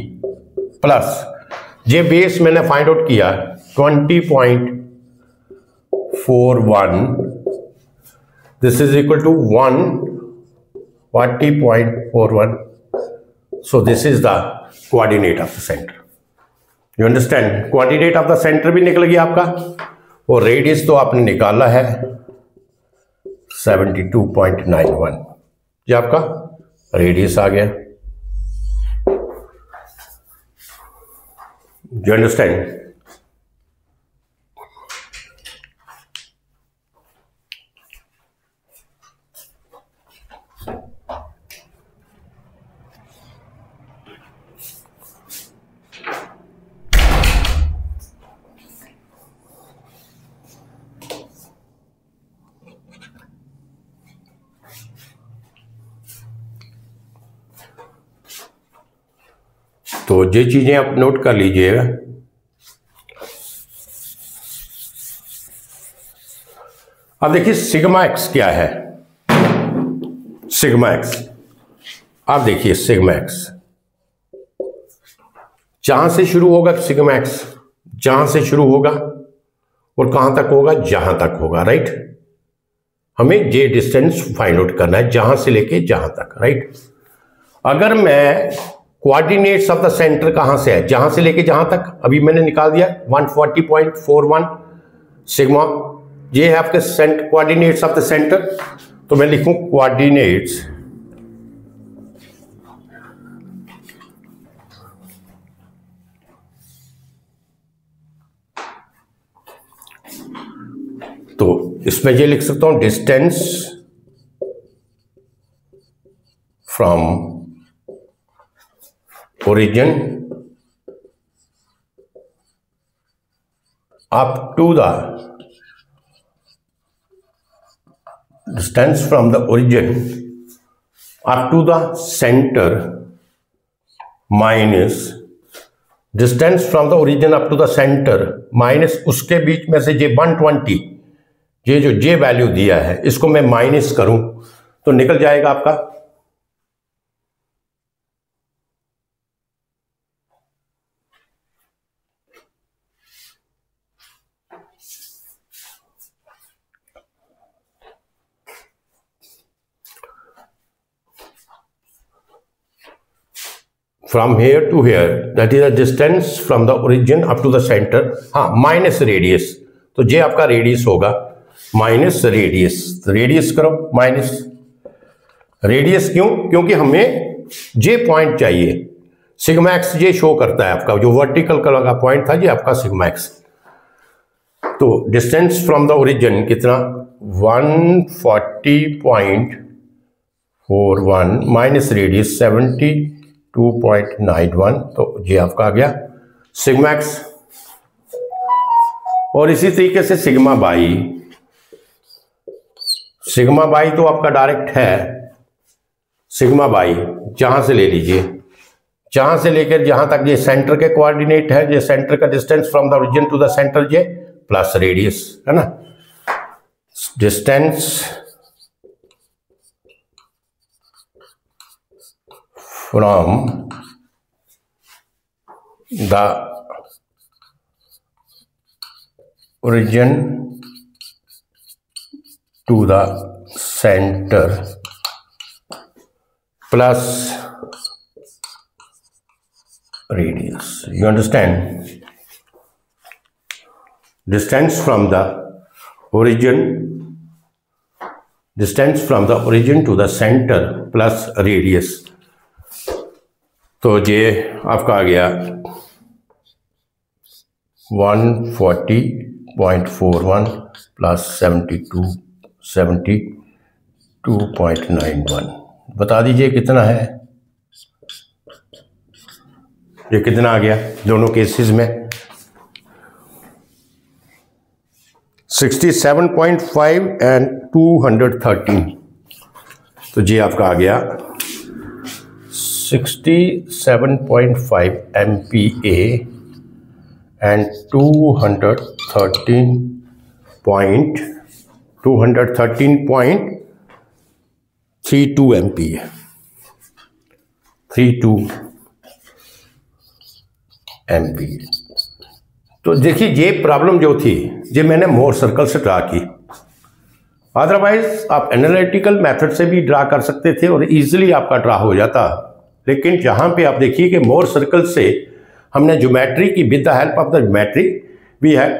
प्लस ये बेस मैंने फाइंड आउट किया 20.41, this is equal to 140.41। So this is the coordinate of the centre. You understand, coordinate of the centre भी निकल गया आपका, और रेडियस तो आपने निकाला है 72.91, ये आपका रेडियस आ गया। Do you understand? तो ये चीजें आप नोट कर लीजिएगा। अब देखिए सिग्मा एक्स क्या है, सिग्मा एक्स, आप देखिए सिग्मा एक्स जहां से शुरू होगा, सिग्मा एक्स जहां से शुरू होगा और कहां तक होगा, जहां तक होगा, राइट। हमें ये डिस्टेंस फाइंड आउट करना है जहां से लेके जहां तक, राइट। अगर मैं कोऑर्डिनेट्स ऑफ द सेंटर कहां से है, जहां से लेके जहां तक, अभी मैंने निकाल दिया 140.41 सिग्मा, ये है आपके कोऑर्डिनेट्स ऑफ द सेंटर। तो मैं लिखूं कोऑर्डिनेट्स तो इसमें ये लिख सकता हूं distance from origin up to the distance from the origin up to the centre minus distance from the origin up to the centre minus उसके बीच में से जे 120, ये जो जे वैल्यू दिया है इसको मैं माइनस करूं तो निकल जाएगा आपका from here to here, that is the distance from the origin up to the center, हाँ माइनस रेडियस, तो जे आपका रेडियस होगा माइनस रेडियस, तो रेडियस करो माइनस रेडियस, क्यों? क्योंकि हमें जे पॉइंट चाहिए, सिग्मा एक्स जे शो करता है आपका जो वर्टिकल कलर का पॉइंट था, ये आपका सिग्मा एक्स। तो डिस्टेंस फ्रॉम द ओरिजिन कितना 140.41 माइनस रेडियस 72.91, तो ये आपका आ गया सिग्मा एक्स। और इसी तरीके से सिग्मा बाई तो आपका डायरेक्ट है, सिग्मा बाई जहां से ले लीजिए, जहां से लेकर जहां तक ये सेंटर के कोऑर्डिनेट है, ये सेंटर का distance from the origin to the centre ये प्लस रेडियस है ना, distance from the origin to the center plus radius. You understand? Distance from the origin to the center plus radius. तो ये आपका आ गया 140.41 प्लस 72.91, बता दीजिए कितना है, ये कितना आ गया दोनों केसेस में 67.5 एंड 213, तो ये आपका आ गया 67.5 MPa and 213.32 MPa, 32 MPa। तो देखिए ये प्रॉब्लम जो थी ये मैंने मोर सर्कल से ड्रा की, अदरवाइज आप एनालिटिकल मेथड से भी ड्रा कर सकते थे और इजीली आपका ड्रा हो जाता, लेकिन जहां पे आप देखिए कि मोर सर्कल से हमने ज्योमेट्री की, with the help of the geometry we have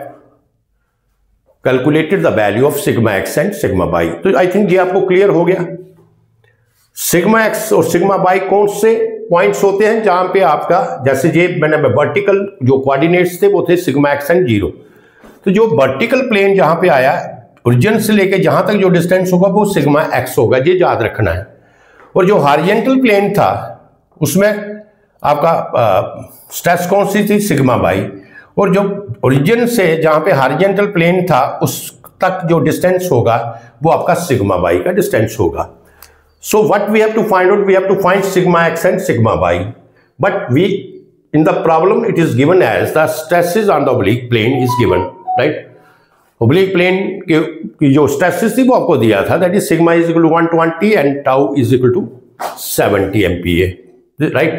calculated the value of sigma x and sigma y. तो आई थिंक ये आपको क्लियर हो गया। सिग्मा एक्स और सिग्मा बाई कौन से पॉइंट्स होते हैं जहां पे आपका, जैसे ये मैंने वर्टिकल जो कोऑर्डिनेट्स थे वो थे सिग्मा एक्स एंड 0, तो जो वर्टिकल प्लेन जहां पे आया ओरिजिन से लेके जहां तक जो डिस्टेंस होगा वो सिग्मा एक्स होगा, ये याद रखना है। और जो हॉरिजॉन्टल प्लेन था उसमें आपका स्ट्रेस कौन सी थी, सिग्मा बाई, और जो ओरिजिन से जहां पे हॉरिजॉन्टल प्लेन था उस तक जो डिस्टेंस होगा वो आपका सिग्मा बाई का डिस्टेंस होगा। So what we have to find out, we have to find sigma x and sigma y, but we in the problem it is given as the stresses on the oblique plane is given, right. Oblique plane की जो stresses थी वो आपको दिया था, that is sigma is equal to 120 and tau is equal to 70 MPa, right.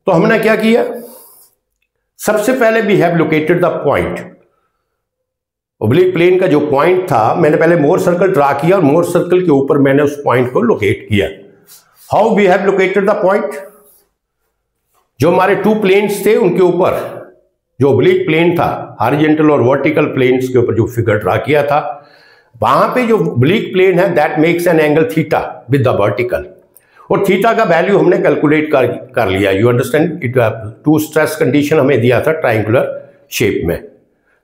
तो हमने क्या किया, सबसे पहले we have located the point, oblique plane का जो पॉइंट था मैंने पहले मोर सर्कल ड्रा किया और मोर सर्कल के ऊपर मैंने उस पॉइंट को लोकेट किया। How we have located the point, जो हमारे टू प्लेन्स थे उनके ऊपर जो ओब्लिक प्लेन था हॉरिजॉन्टल और वर्टिकल प्लेन्स के ऊपर जो फिगर ड्रा किया था, वहां पे जो ओब्लिक प्लेन है that makes an angle theta with the vertical, और थीटा का वैल्यू हमने कैलकुलेट कर लिया। You understand it, two stress condition हमें दिया था ट्राइंगुलर शेप में,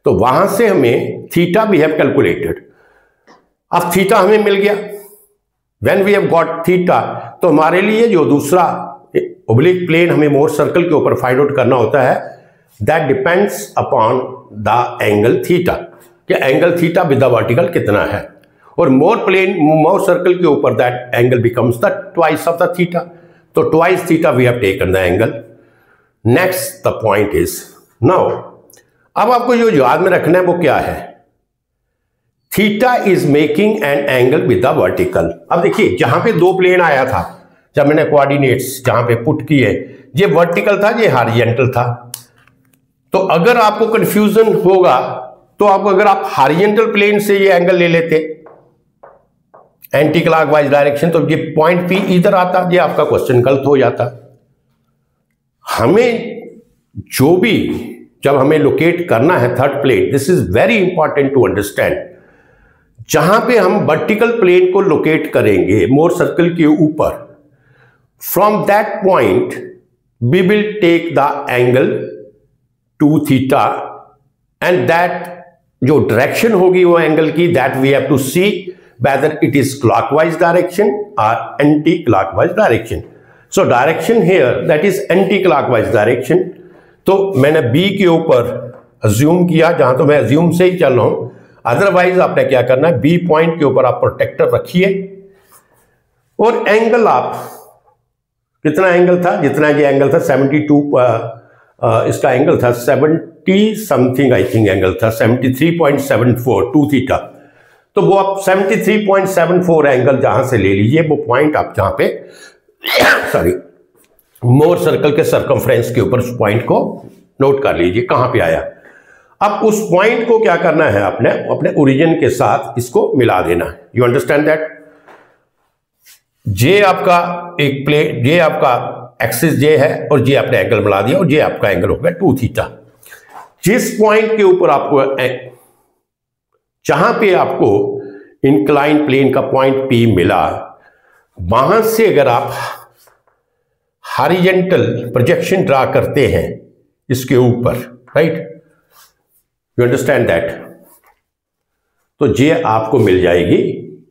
तो वहां से हमें थीटा वी हैव कैलकुलेटेड। अब थीटा हमें मिल गया, when we have got theta, तो हमारे लिए जो दूसरा ओब्लिक प्लेन हमें मोर सर्कल के ऊपर फाइंड आउट करना होता है, that depends upon the angle theta, कि angle theta with the vertical कितना है। और मोर सर्कल के ऊपर that angle becomes the twice of the theta, तो twice theta we have taken the angle. Next the point is now, अब आपको जो याद में रखना है वो क्या है, theta is making an angle with the vertical. अब देखिए जहां पे दो प्लेन आया था, जब मैंने कोऑर्डिनेट्स जहां पे पुट किए, ये वर्टिकल था, ये हॉरिजॉन्टल था। तो अगर आपको कंफ्यूजन होगा तो आपको, अगर आप हॉरिजॉन्टल प्लेन से ये एंगल ले लेते एंटी क्लॉकवाइज डायरेक्शन, तो ये पॉइंट पी इधर आता, ये आपका क्वेश्चन गलत हो जाता। हमें जो भी जब हमें लोकेट करना है third plane, this is very important to understand, जहां पे हम वर्टिकल प्लेन को लोकेट करेंगे मोर सर्कल के ऊपर, from that point we will take the angle 2 theta and that जो डायरेक्शन होगी वो एंगल की, that we have to see whether it is clockwise direction और anti clockwise direction. So direction here that is anti clockwise direction. तो मैंने B के ऊपर assume किया, जहां तो मैं अज्यूम से ही चल रहा हूं, अदरवाइज आपने क्या करना है, बी पॉइंट के ऊपर आप प्रोटेक्टर रखिए और एंगल आप, कितना एंगल था, जितना ये एंगल था 72, इसका एंगल था 70 समथिंग, आई थिंक एंगल था 73.74 2 थीटा। तो वो आप 73.74 एंगल जहां से ले लीजिए, वो पॉइंट आप जहां पे सॉरी मोर सर्कल के सर्कमफ्रेंस के ऊपर उस पॉइंट को नोट कर लीजिए कहां पे आया। अब उस पॉइंट को क्या करना है, आपने अपने ओरिजिन के साथ इसको मिला देना है। यू अंडरस्टैंड दैट, जे आपका एक प्लेन, ये आपका एक्सिस जे है और जे आपने एंगल मिला दिया और ये आपका एंगल हो गया 2 थीटा। जिस पॉइंट के ऊपर आपको, जहां पे आपको इंक्लाइन प्लेन का पॉइंट पी मिला, वहां से अगर आप हॉरिजॉन्टल प्रोजेक्शन ड्रा करते हैं इसके ऊपर, राइट, यू अंडरस्टैंड दैट, तो जे आपको मिल जाएगी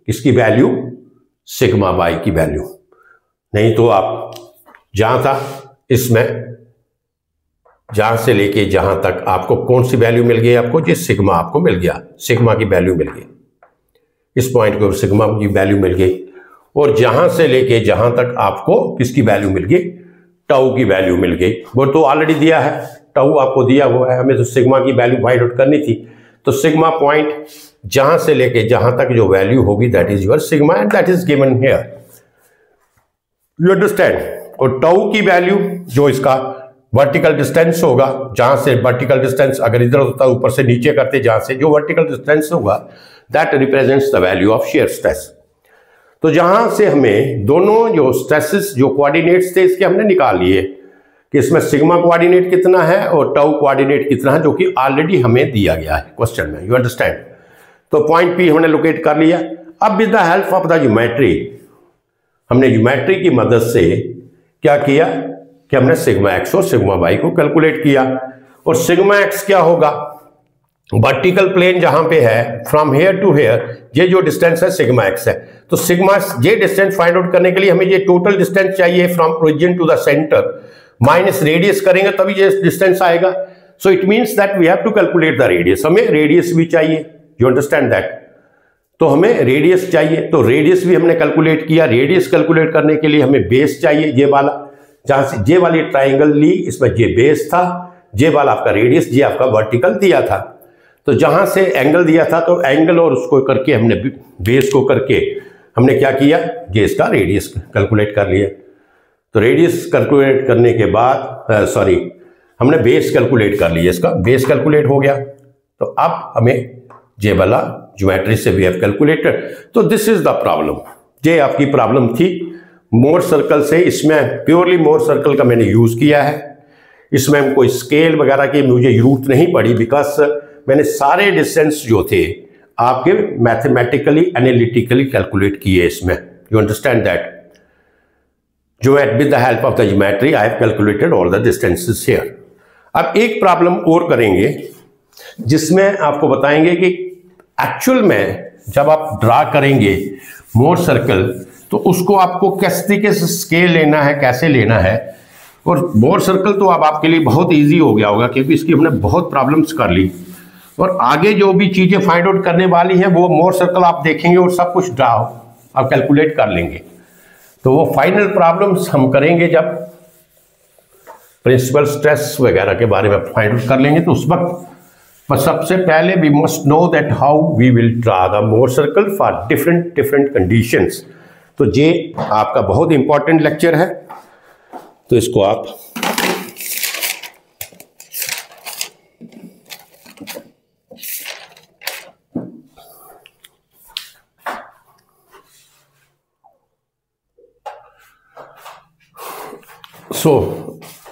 इसकी वैल्यू सिग्मा बाई की वैल्यू। नहीं तो आप जहां था इसमें, जहां से लेके जहां तक आपको कौन सी वैल्यू मिल गई, आपको ये सिग्मा आपको मिल गया, सिग्मा की वैल्यू मिल गई, इस पॉइंट को सिग्मा की वैल्यू मिल गई। और जहां से लेके जहां तक आपको किसकी वैल्यू मिल गई, टाउ की वैल्यू मिल गई। वो तो ऑलरेडी दिया है, टाउ आपको दिया हुआ है, हमें तो सिग्मा की वैल्यू फाइंड आउट करनी थी। तो सिग्मा पॉइंट जहां से लेके जहां तक जो वैल्यू होगी, that is your sigma and that is given here, you understand. और टाउ की वैल्यू जो इसका वर्टिकल डिस्टेंस होगा, जहां से वर्टिकल डिस्टेंस अगर इधर होता है ऊपर से नीचे करते, जहां से जो वर्टिकल डिस्टेंस होगा that represents the value of shear stress. तो जहां से हमें दोनों जो स्ट्रेसेस, जो कोऑर्डिनेट्स थे, इसके हमने निकाल लिए कि इसमें सिग्मा कोऑर्डिनेट कितना है और टाउ कोऑर्डिनेट कितना है, जो कि ऑलरेडी हमें दिया गया है क्वेश्चन में, यू अंडरस्टैंड। तो पॉइंट पी हमने लोकेट कर लिया। अब with the help of the geometry, हमने ज्योमेट्री की मदद से क्या किया कि हमने सिग्मा एक्स और सिग्मा वाई को कैलकुलेट किया। और सिग्मा एक्स क्या होगा, वर्टिकल प्लेन जहां पे है फ्रॉम हेयर टू हेयर, ये जो डिस्टेंस है सिग्मा एक्स है। तो सिग्मा ये डिस्टेंस फाइंड आउट करने के लिए हमें ये टोटल डिस्टेंस चाहिए from origin to the centre, minus radius करेंगे तभी ये डिस्टेंस आएगा। So it means that we have to calculate the radius, हमें रेडियस भी चाहिए, यू अंडरस्टैंड दैट। तो हमें रेडियस चाहिए, तो रेडियस भी हमने कैलकुलेट किया। रेडियस कैलकुलेट करने के लिए हमें बेस चाहिए, ये वाला, जहां से जे वाली ट्राइंगल ली, इसमें जे बेस था, जे वाला आपका रेडियस, जे आपका वर्टिकल दिया था। तो जहां से एंगल दिया था, तो एंगल और उसको करके हमने बेस को करके हमने क्या किया, ये इसका रेडियस कैलकुलेट कर लिया। तो रेडियस कैलकुलेट करने के बाद हमने बेस कैलकुलेट कर लिया, इसका बेस कैलकुलेट हो गया। तो अब हमें जे वाला ज्योमेट्री से वी हैव कैलकुलेटेड। तो दिस इज द प्रॉब्लम, ये आपकी प्रॉब्लम थी मोर सर्कल से। इसमें प्योरली मोर सर्कल का मैंने यूज किया है, इसमें कोई स्केल वगैरह की मुझे जरूरत नहीं पड़ी, बिकॉज मैंने सारे डिस्टेंस जो थे आपके मैथमेटिकली एनालिटिकली कैलकुलेट किए इसमें, यू अंडरस्टैंड दैट। जो with the help of the geometry I have calculated all the distances here. अब एक प्रॉब्लम और करेंगे जिसमें आपको बताएंगे कि एक्चुअल में जब आप ड्रा करेंगे मोर सर्कल, तो उसको आपको किस तरीके से स्केल लेना है, कैसे लेना है। और मोर सर्कल तो अब आपके लिए बहुत इजी हो गया होगा, क्योंकि इसकी हमने बहुत प्रॉब्लम्स कर ली और आगे जो भी चीजें फाइंड आउट करने वाली हैं वो मोर सर्कल आप देखेंगे और सब कुछ ड्रा आप कैलकुलेट कर लेंगे। तो वो फाइनल प्रॉब्लम्स हम करेंगे जब प्रिंसिपल स्ट्रेस वगैरह के बारे में फाइंड आउट कर लेंगे। तो उस वक्त बस सबसे पहले we must know that how we will draw the Mohr circle for different conditions. तो ये आपका बहुत इंपॉर्टेंट लेक्चर है, तो इसको आप so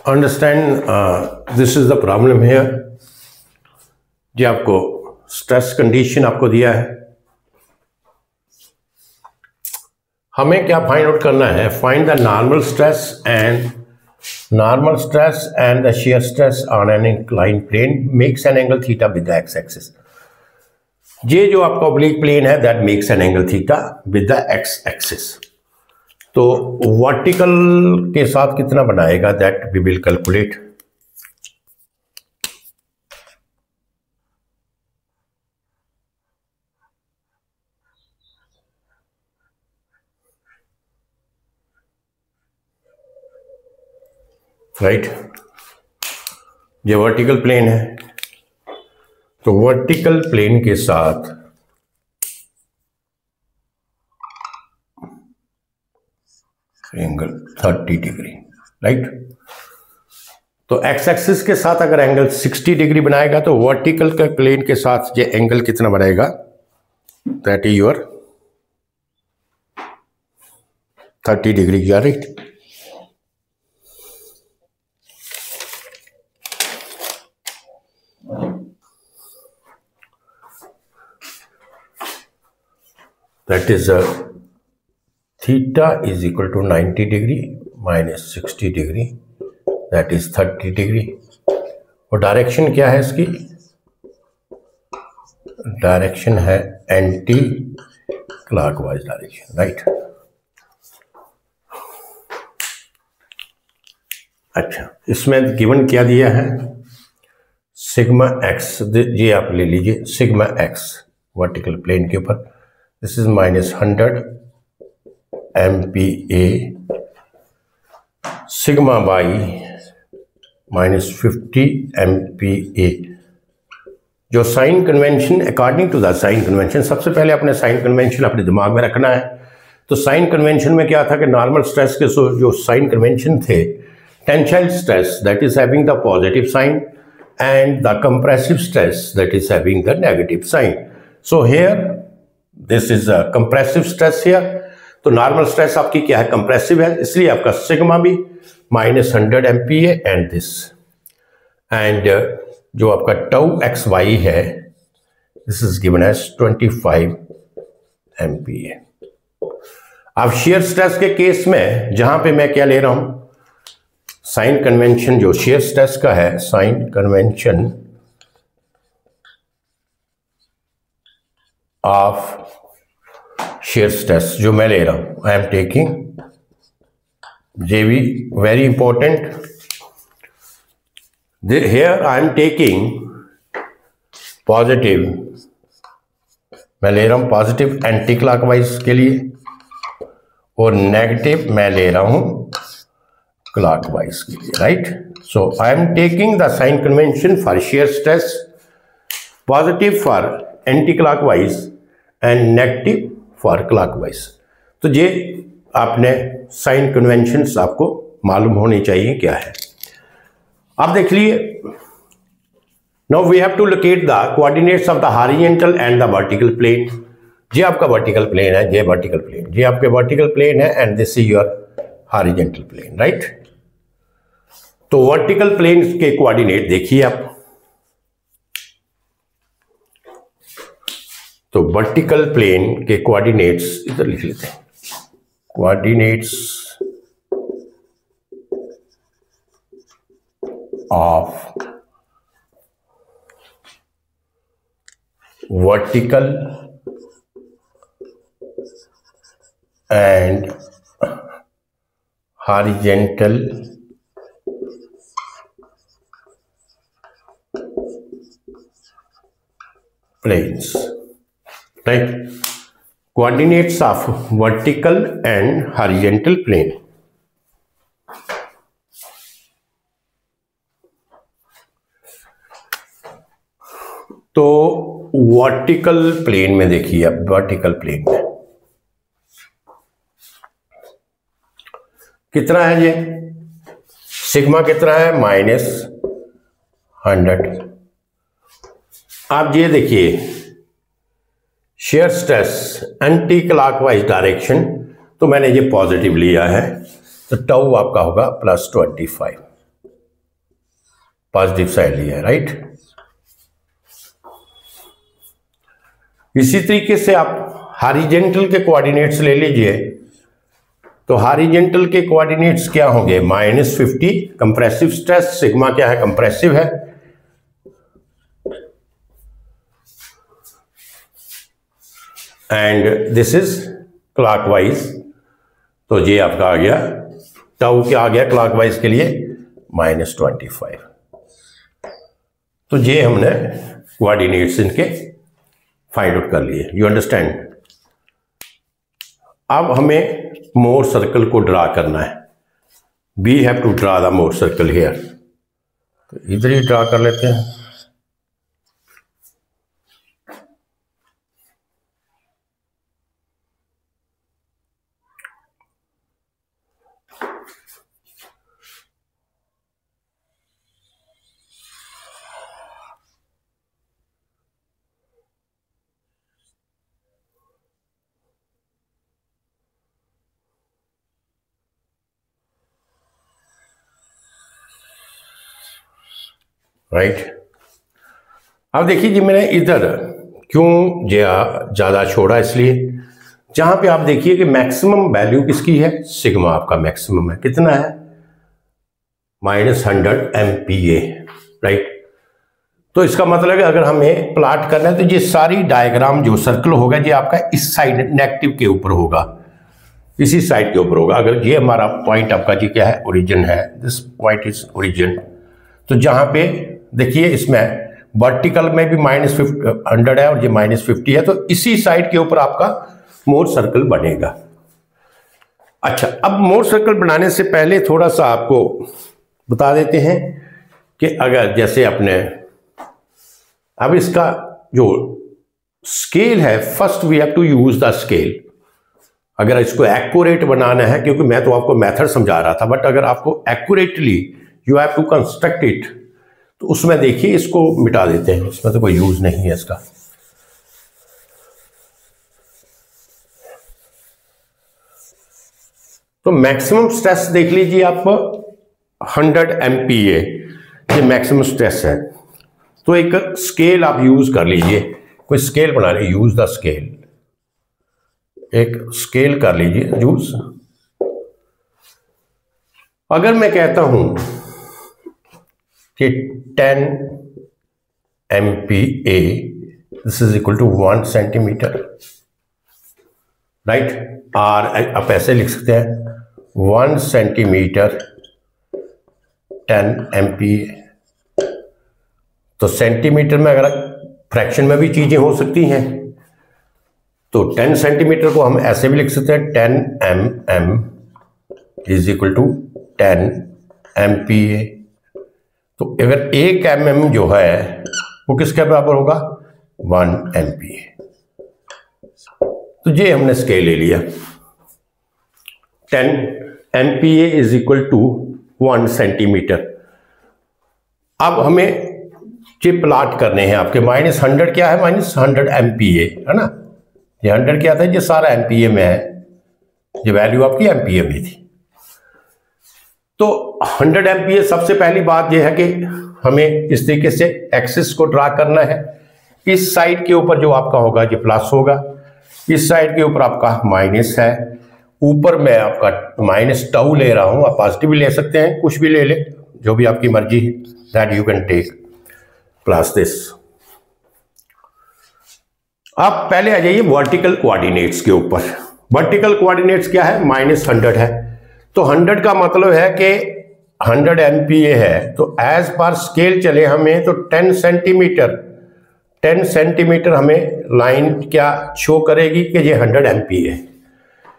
understand this is the problem here। ये आपको स्ट्रेस कंडीशन आपको दिया है, हमें क्या फाइंड आउट करना है, find the normal stress and the shear stress on an inclined plane makes an angle theta with the x axis। ये जो आपका oblique plane है that makes an angle theta with the x axis। तो vertical के साथ कितना बनाएगा that we will calculate. Right, ये वर्टिकल प्लेन है, तो वर्टिकल प्लेन के साथ एंगल 30 डिग्री, राइट। तो एक्स एक्सिस के साथ अगर एंगल 60 डिग्री बनाएगा तो वर्टिकल के प्लेन के साथ ये एंगल कितना बनाएगा, that is your 30 degree, right. That is theta is equal to 90 degree minus 60 degree, that is 30 degree। और डायरेक्शन क्या है इसकी, डायरेक्शन है एंटी क्लॉकवाइज डायरेक्शन, राइट। अच्छा, इसमें गिवन क्या दिया है, सिग्मा एक्स, ये आप ले लीजिए, सिग्मा एक्स वर्टिकल प्लेन के ऊपर, this is -100 MPa, sigma y -50 MPa। जो sign convention, according to the sign convention, सबसे पहले अपने साइन कन्वेंशन अपने दिमाग में रखना है। तो साइन कन्वेंशन में क्या था कि नॉर्मल स्ट्रेस के जो साइन कन्वेंशन थे, tensile stress that is having the positive sign and the compressive stress that is having the negative sign. So here this is a compressive stress here. तो normal stress आपकी क्या है, compressive है, इसलिए आपका sigma भी -100 MPa and this, and जो आपका टाउ एक्स वाई है this is given as 25 MPa। अब शेयर स्ट्रेस के केस में जहां पे मैं क्या ले रहा हूं, साइन कन्वेंशन जो शेयर स्ट्रेस का है, sign convention of shear stress जो मैं ले रहा हूं, I am taking JV, very important, here I am taking positive, मैं ले रहा हूं पॉजिटिव एंटी क्लॉकवाइज के लिए, और नेगेटिव मैं ले रहा हूं क्लॉकवाइज के लिए, right. So I am taking the sign convention for shear stress, positive for anticlockwise and negative for clockwise. तो ये आपने साइन कन्वेंशंस आपको मालूम होनी चाहिए क्या है। अब देख लिए, now we have to locate the coordinates of the horizontal and the vertical plane. ये आपका वर्टिकल प्लेन है, ये वर्टिकल प्लेन, ये आपके वर्टिकल प्लेन है and this is your horizontal plane, right. तो वर्टिकल प्लेन के कोऑर्डिनेट देखिए आप, तो वर्टिकल प्लेन के कोऑर्डिनेट्स इधर लिख लेते हैं, coordinates of vertical and horizontal planes, right? Coordinates of vertical and horizontal plane. तो वर्टिकल प्लेन में देखिए, अब वर्टिकल प्लेन में कितना है ये, सिग्मा कितना है, -100। आप ये देखिए shear stress anti clockwise direction, तो मैंने ये पॉजिटिव लिया है, तो टाउ आपका होगा +25, पॉजिटिव साइड लिया है, राइट। इसी तरीके से आप हॉरिजॉन्टल के कोऑर्डिनेट्स ले लीजिए, तो हॉरिजॉन्टल के कोऑर्डिनेट्स क्या होंगे, -50 कंप्रेसिव स्ट्रेस, सिग्मा क्या है, कंप्रेसिव है, एंड दिस इज क्लॉकवाइज, तो ये आपका आ गया, टाउ क्या आ गया क्लॉकवाइज के लिए, -25। तो ये हमने कोऑर्डिनेट्स इनके फाइंड आउट कर लिए, यू अंडरस्टैंड। अब हमें मोर सर्कल को ड्रा करना है, we have to draw the Mohr circle here, तो इधर ही ड्रा कर लेते हैं। राइट, अब देखिए जी मैंने इधर क्यों ज़्यादा छोड़ा, इसलिए जहां पे आप देखिए कि मैक्सिमम वैल्यू किसकी है, सिग्मा आपका मैक्सिमम है, कितना है, -100 MPa, राइट। तो इसका मतलब है अगर हमें प्लॉट करना है तो ये सारी डायग्राम जो सर्कल होगा ये आपका इस साइड नेगेटिव के ऊपर होगा, इसी साइड के ऊपर होगा। अगर ये हमारा पॉइंट आपका जी क्या है, ओरिजिन है, दिस पॉइंट इज ओरिजिन, तो जहां पे देखिए इसमें वर्टिकल में भी -100 है और ये -50 है, तो इसी साइड के ऊपर आपका मोर सर्कल बनेगा। अच्छा, अब मोर सर्कल बनाने से पहले थोड़ा सा आपको बता देते हैं कि अगर जैसे अपने अब इसका जो स्केल है, first we have to use the scale. अगर इसको एक्यूरेट बनाना है, क्योंकि मैं तो आपको मेथड समझा रहा था, बट अगर आपको accurately you have to construct it, तो उसमें देखिए इसको मिटा देते हैं, इसमें तो कोई यूज नहीं है इसका। तो मैक्सिमम स्ट्रेस देख लीजिए आप 100 MPa, ये मैक्सिमम स्ट्रेस है। तो एक स्केल आप यूज कर लीजिए, कोई स्केल बना लीजिए, यूज द स्केल, एक स्केल कर लीजिए यूज। अगर मैं कहता हूं कि 10 MPa this is equal to 1 centimetre, right, और आप ऐसे लिख सकते हैं 1 सेंटीमीटर 10 MPa। तो सेंटीमीटर में अगर फ्रैक्शन में भी चीजें हो सकती हैं, तो 10 सेंटीमीटर को हम ऐसे भी लिख सकते हैं 10 mm is equal to 10 MPa। तो अगर 1 mm जो है वो किसके बराबर होगा, 1 MPa। तो ये हमने स्केल ले लिया, 10 MPa is equal to 1 centimetre. अब हमें ये प्लॉट करने हैं आपके, -100 क्या है, -100 MPa है ना, ये 100 क्या था, ये सारा MPa में है, ये वैल्यू आपकी MPa में थी। तो 100 MPa, सबसे पहली बात यह है कि हमें इस तरीके से एक्सिस को ड्रा करना है। इस साइड के ऊपर जो आपका होगा ये प्लस होगा, इस साइड के ऊपर आपका माइनस है, ऊपर मैं आपका -टाउ ले रहा हूं, आप पॉजिटिव भी ले सकते हैं, कुछ भी ले ले, जो भी आपकी मर्जी है, that you can take plus this. आप पहले आ जाइए वर्टिकल कोऑर्डिनेट्स के ऊपर। वर्टिकल कोऑर्डिनेट्स क्या है, -100 है, तो 100 का मतलब है कि 100 MPa है, तो एज पर स्केल चले हमें तो 10 सेंटीमीटर 10 सेंटीमीटर हमें लाइन क्या शो करेगी कि ये 100 MPa है।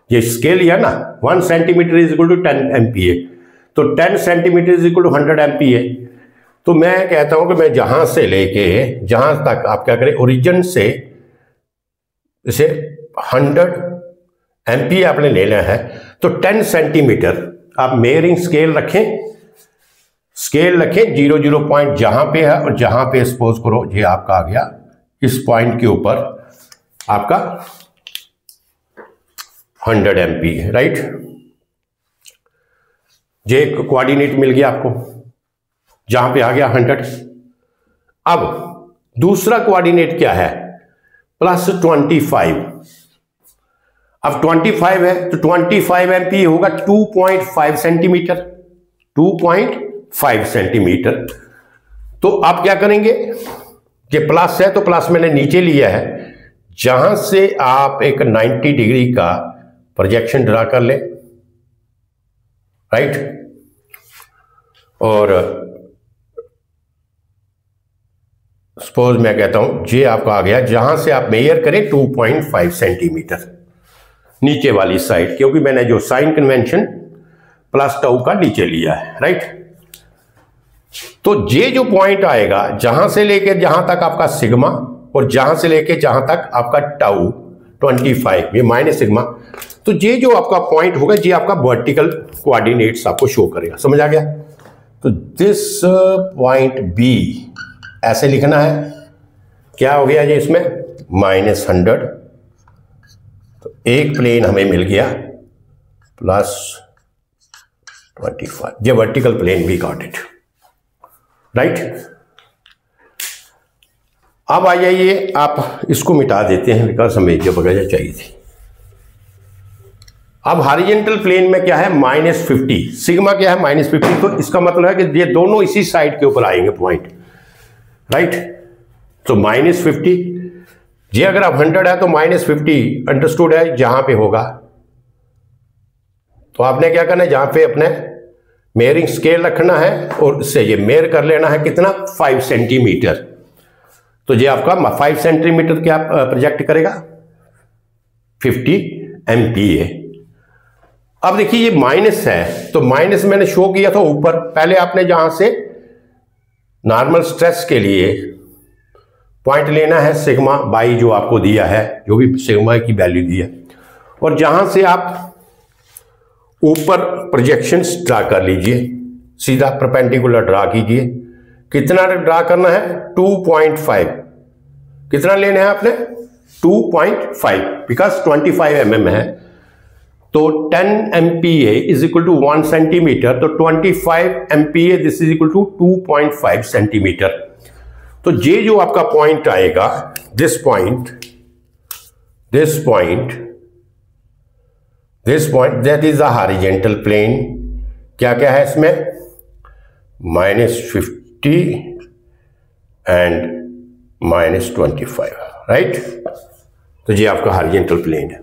ये स्केल या ना 1 centimetre is equal to 10 MPa, तो 10 centimetre is equal to 100 MPa। तो मैं कहता हूं कि मैं जहां से लेके जहां तक आप क्या करें, ओरिजिन से इसे 100 MPa आपने लेना है, तो 10 सेंटीमीटर आप मेयरिंग स्केल रखें, 0 पॉइंट जहां पे है और जहां पे सपोज करो ये आपका आ गया इस पॉइंट के ऊपर आपका 100 MPa, राइट। ये कोऑर्डिनेट मिल गया आपको जहां पे आ गया 100। अब दूसरा कोऑर्डिनेट क्या है, +25। अब 25 है तो 25 MPa होगा 2.5 सेंटीमीटर, 2.5 सेंटीमीटर। तो आप क्या करेंगे, ये प्लस है तो प्लस मैंने नीचे लिया है, जहां से आप एक 90 डिग्री का प्रोजेक्शन ड्रा कर लें, राइट। और सपोज मैं कहता हूं ये आपका आ गया, जहां से आप मेजर करें 2.5 सेंटीमीटर नीचे वाली साइड, क्योंकि मैंने जो साइन कन्वेंशन प्लस टाउ का नीचे लिया है, राइट। तो ये जो पॉइंट आएगा जहां से लेके जहां तक आपका सिग्मा और जहां से लेके जहां तक आपका टाउ 25, ये माइनस सिग्मा, तो ये जो आपका पॉइंट होगा ये आपका वर्टिकल कोऑर्डिनेट्स आपको शो करेगा। समझ आ गया। तो दिस पॉइंट बी ऐसे लिखना है, क्या हो गया ये इसमें -100, तो एक प्लेन हमें मिल गया +25, ये vertical plane we got it, right. अब आ जाइए, आप इसको मिटा देते हैं बिकॉज हमें ये वगैरह चाहिए थी। अब हॉरिजॉन्टल प्लेन में क्या है -50, सिग्मा क्या है -50, तो इसका मतलब है कि ये दोनों इसी साइड के ऊपर आएंगे पॉइंट, राइट। तो -50, ये अगर आप 100 है तो -50 अंडरस्टूड है जहां पे होगा, तो आपने क्या करना है, जहां पे अपने मेयरिंग स्केल रखना है और इससे ये मेयर कर लेना है कितना 5 सेंटीमीटर। तो ये आपका 5 सेंटीमीटर क्या प्रोजेक्ट करेगा 50 MPa। अब देखिए ये माइनस है, तो माइनस मैंने शो किया था ऊपर, पहले आपने जहां से नॉर्मल स्ट्रेस के लिए पॉइंट लेना है सिग्मा बाई जो आपको दिया है, जो भी सिग्मा की वैल्यू दी है, और जहां से आप ऊपर प्रोजेक्शंस ड्रा कर लीजिए, सीधा परपेंडिकुलर ड्रा कीजिए। कितना ड्रा करना है 2.5, कितना लेना है आपने 2.5, बिकॉज 25 mm है, तो 10 MPa is equal to 1 centimetre, तो 25 MPa this is equal to 2.5 centimetre. तो ये जो आपका पॉइंट आएगा, this point that is the horizontal plane. क्या क्या है इसमें -50 एंड -25, राइट। तो ये आपका हॉरिजॉन्टल प्लेन है।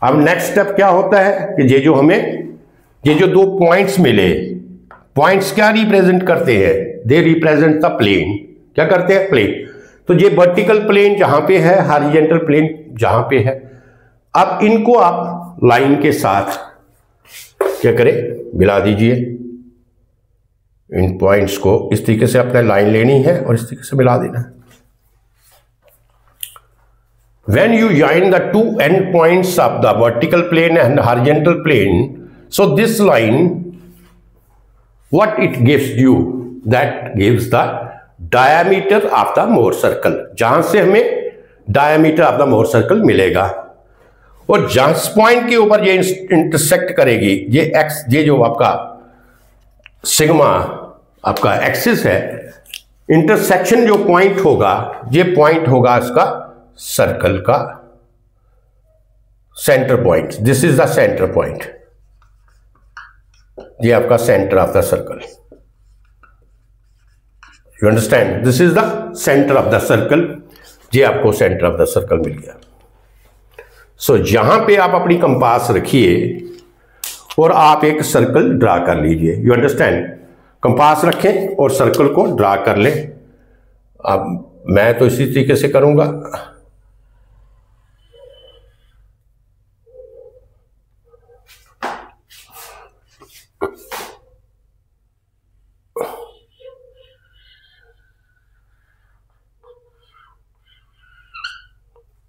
अब नेक्स्ट स्टेप क्या होता है कि ये जो हमें ये जो दो पॉइंट्स मिले, पॉइंट्स क्या रिप्रेजेंट करते हैं, दे रिप्रेजेंट द प्लेन। क्या करते हैं प्लेन। तो ये वर्टिकल प्लेन जहां पे है, हॉरिजॉन्टल प्लेन जहां पे है, अब इनको आप लाइन के साथ क्या करें मिला दीजिए। इन पॉइंट्स को इस तरीके से अपने लाइन लेनी है और इस तरीके से मिला देना है। When you join the two end points of the vertical plane and horizontal plane, so this line, what it gives you, that gives the diameter of the Mohr circle, जहां से हमें diameter of the Mohr circle मिलेगा। और जिस point के ऊपर ये intersect करेगी, ये एक्स, ये जो आपका सिग्मा आपका एक्सिस है, इंटरसेक्शन जो पॉइंट होगा, ये पॉइंट होगा इसका सर्कल का centre point. This is the centre point, ये आपका centre of the circle. You understand, this is the centre of the circle. ये आपको सेंटर ऑफ द सर्कल मिल गया। सो यहां पे आप अपनी कंपास रखिए और आप एक सर्कल ड्रा कर लीजिए। यू अंडरस्टैंड, कंपास रखें और सर्कल को ड्रा कर लें। आप मैं तो इसी तरीके से करूंगा।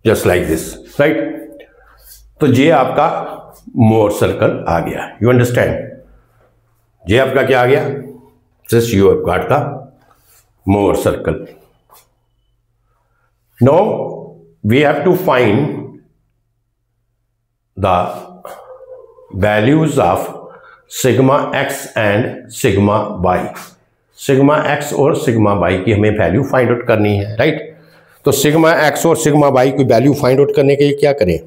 Just like this, right. तो ये आपका मोर सर्कल आ गया, यू अंडरस्टैंड। ये आपका क्या आ गया, just you have got the Mohr circle. Now we have to find the values of sigma x and sigma y. Sigma x और सिग्मा वाई की हमें वैल्यू फाइंड आउट करनी है, राइट। तो सिग्मा एक्स और सिग्मा वाई की value find out करने के लिए क्या करें,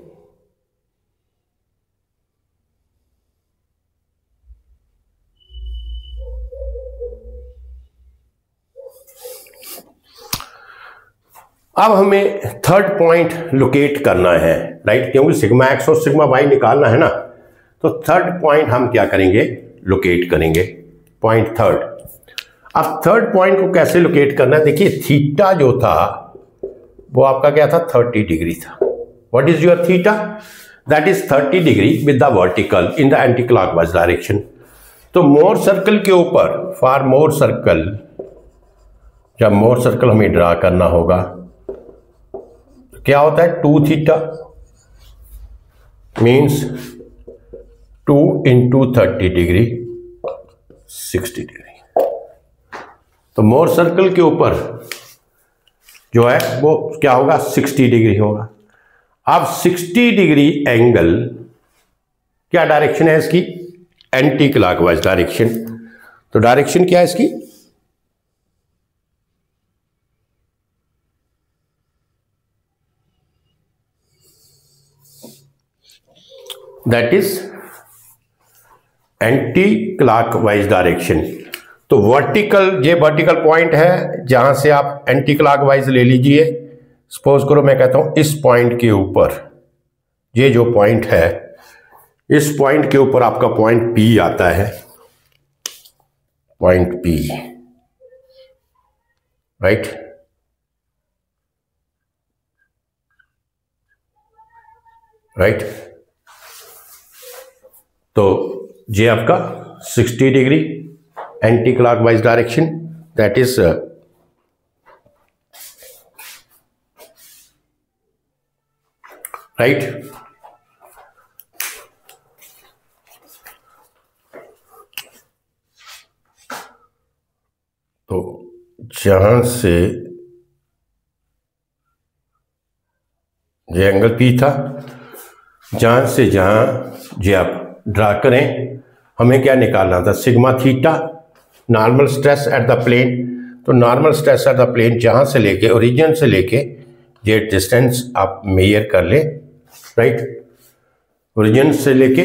अब हमें थर्ड पॉइंट लोकेट करना है, राइट। क्योंकि सिग्मा एक्स और सिग्मा वाई निकालना है ना, तो थर्ड पॉइंट हम क्या करेंगे, लोकेट करेंगे, पॉइंट थर्ड। अब थर्ड पॉइंट को कैसे लोकेट करना है, देखिए थीटा जो था वो आपका क्या था, 30 डिग्री था। What is your theta, that is 30 degree with the vertical in the anti clockwise direction. तो मोर सर्कल के ऊपर, फॉर मोर सर्कल, जब मोर सर्कल हमें ड्रा करना होगा क्या होता है, 2 theta means 2 into 30 degree 60 degree. तो मोर सर्कल के ऊपर जो है वो क्या होगा, 60 डिग्री होगा। अब 60 डिग्री एंगल क्या डायरेक्शन है इसकी, एंटी क्लॉकवाइज डायरेक्शन। तो डायरेक्शन क्या है इसकी, that is anti clockwise direction. तो वर्टिकल, ये वर्टिकल पॉइंट है जहां से आप एंटी क्लॉकवाइज ले लीजिए। सपोज करो मैं कहता हूं इस पॉइंट के ऊपर, ये जो पॉइंट है इस पॉइंट के ऊपर आपका पॉइंट P आता है, पॉइंट P, राइट। राइट, तो ये आपका 60 degree anti clockwise direction, that is right. तो जहां से ये एंगल P था, जहां से जहां ये आप ड्रा करें, हमें क्या निकालना था, sigma theta, normal stress at the plane. तो normal stress at the plane जहां से लेके, ओरिजिन से लेके ये डिस्टेंस आप मेजर कर लें, राइट। ओरिजिन से लेके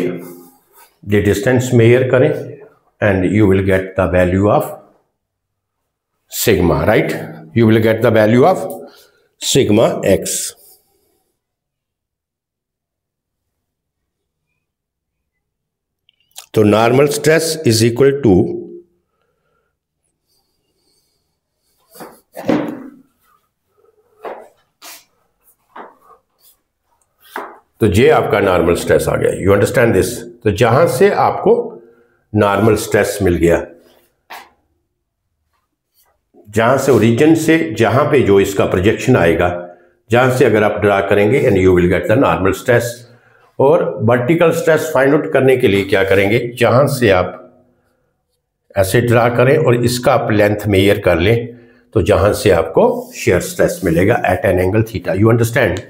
ये डिस्टेंस मेजर करें and you will get the value of sigma, right. You will get the value of sigma x. तो normal stress is equal to तो ये आपका नॉर्मल स्ट्रेस आ गया, यू अंडरस्टैंड दिस। तो जहां से आपको नॉर्मल स्ट्रेस मिल गया, जहां से ओरिजिन से जहां पे जो इसका प्रोजेक्शन आएगा, जहां से अगर आप ड्रा करेंगे and you will get the normal stress. और वर्टिकल स्ट्रेस फाइंड आउट करने के लिए क्या करेंगे, जहां से आप ऐसे ड्रा करें और इसका आप लेंथ मेजर कर लें, तो जहां से आपको शेयर स्ट्रेस मिलेगा at an angle theta, you understand.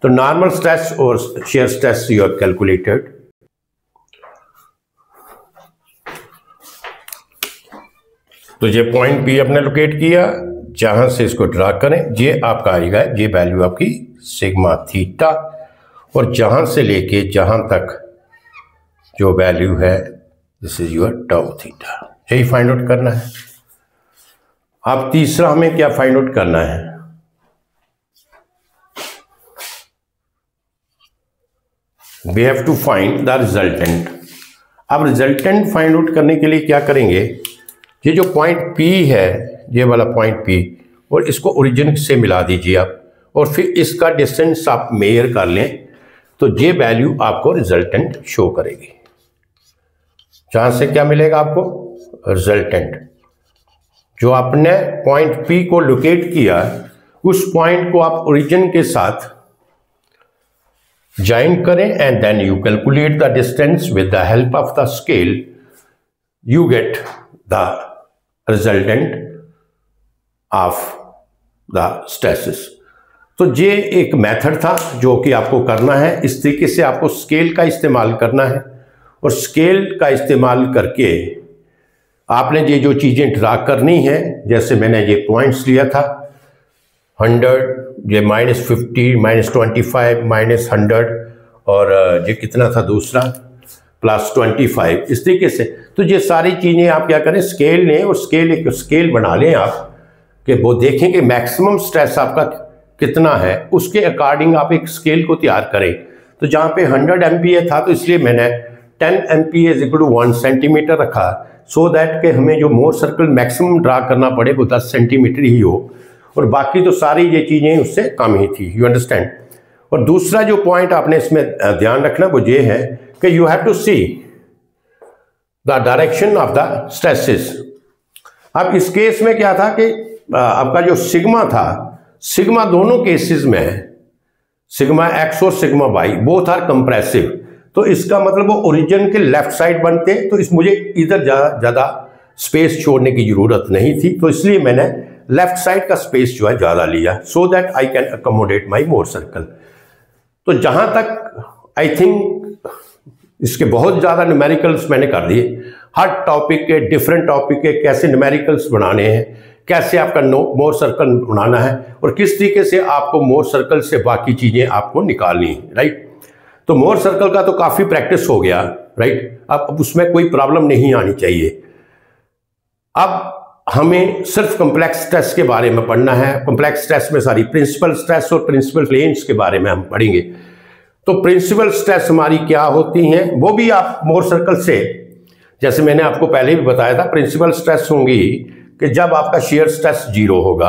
तो नॉर्मल स्ट्रेस और shear stress you have calculated. तो ये पॉइंट P अपने लोकेट किया, जहां से इसको ड्रा करें, ये आपका आएगा, ये वैल्यू आपकी सिग्मा थीटा, और जहां से लेके जहां तक जो वैल्यू है this is your tau theta. यही फाइंड आउट करना है। अब तीसरा हमें क्या फाइंड आउट करना है, we have to find the resultant. अब रिजल्टेंट फाइंड आउट करने के लिए क्या करेंगे, ये जो पॉइंट P है, ये वाला पॉइंट P, और इसको ओरिजिन से मिला दीजिए आप, और फिर इसका डिस्टेंस आप मेजर कर लें, तो ये वैल्यू आपको रिजल्टेंट शो करेगी। जहां से क्या मिलेगा आपको? रिजल्टेंट। जो आपने पॉइंट P को लोकेट किया, उस पॉइंट को आप ओरिजिन के साथ ज्वाइन करें and then you calculate the distance with the help of the scale, you get the resultant of the stresses. तो ये एक मेथड था जो कि आपको करना है। इस तरीके से आपको स्केल का इस्तेमाल करना है, और स्केल का इस्तेमाल करके आपने ये जो चीज़ें ड्रा करनी है, जैसे मैंने ये पॉइंट्स लिया था 100, ये -50, -25, -100, और ये कितना था दूसरा +25, इस तरीके से। तो ये सारी चीज़ें आप क्या करें, स्केल लें और एक स्केल बना लें आप, कि वो देखें कि मैक्सिमम स्ट्रेस आपका कितना है, उसके अकॉर्डिंग आप एक स्केल को तैयार करें। तो जहाँ पे 100 MPa था, तो इसलिए मैंने 10 MPa = 1 सेंटीमीटर रखा, सो दैट कि हमें जो मोर सर्कल मैक्सिमम ड्रा करना पड़े वो 10 सेंटीमीटर ही हो, और बाकी तो सारी ये चीज़ें उससे कम ही थी। You understand. और दूसरा जो पॉइंट आपने इसमें ध्यान रखना वो ये है कि you have to see the direction of the stresses. अब इस केस में क्या था कि आपका जो सिग्मा था, सिग्मा दोनों केसेस में, सिग्मा x और sigma y both are compressive, तो इसका मतलब वो ओरिजिन के लेफ्ट साइड बनते, तो इस मुझे इधर ज़्यादा स्पेस छोड़ने की ज़रूरत नहीं थी, तो इसलिए मैंने लेफ्ट साइड का स्पेस जो है ज़्यादा लिया, so that I can accommodate my more circle. तो जहाँ तक आई थिंक इसके बहुत ज़्यादा न्यूमेरिकल्स मैंने कर दिए, हर टॉपिक के, डिफरेंट टॉपिक के कैसे न्यूमेरिकल्स बनाने हैं, कैसे आपका मोर सर्कल बनाना है, और किस तरीके से आपको मोर सर्कल से बाकी चीज़ें आपको निकालनी है, राइट। तो मोर सर्कल का तो काफ़ी प्रैक्टिस हो गया, राइट। अब उसमें कोई प्रॉब्लम नहीं आनी चाहिए। अब हमें सिर्फ कॉम्प्लेक्स स्ट्रेस के बारे में पढ़ना है। कॉम्प्लेक्स स्ट्रेस में सारी प्रिंसिपल स्ट्रेस और प्रिंसिपल प्लेन्स के बारे में हम पढ़ेंगे। तो प्रिंसिपल स्ट्रेस हमारी क्या होती हैं, वो भी आप मोर सर्कल से, जैसे मैंने आपको पहले भी बताया था, प्रिंसिपल स्ट्रेस होंगी कि जब आपका शेयर स्ट्रेस 0 होगा।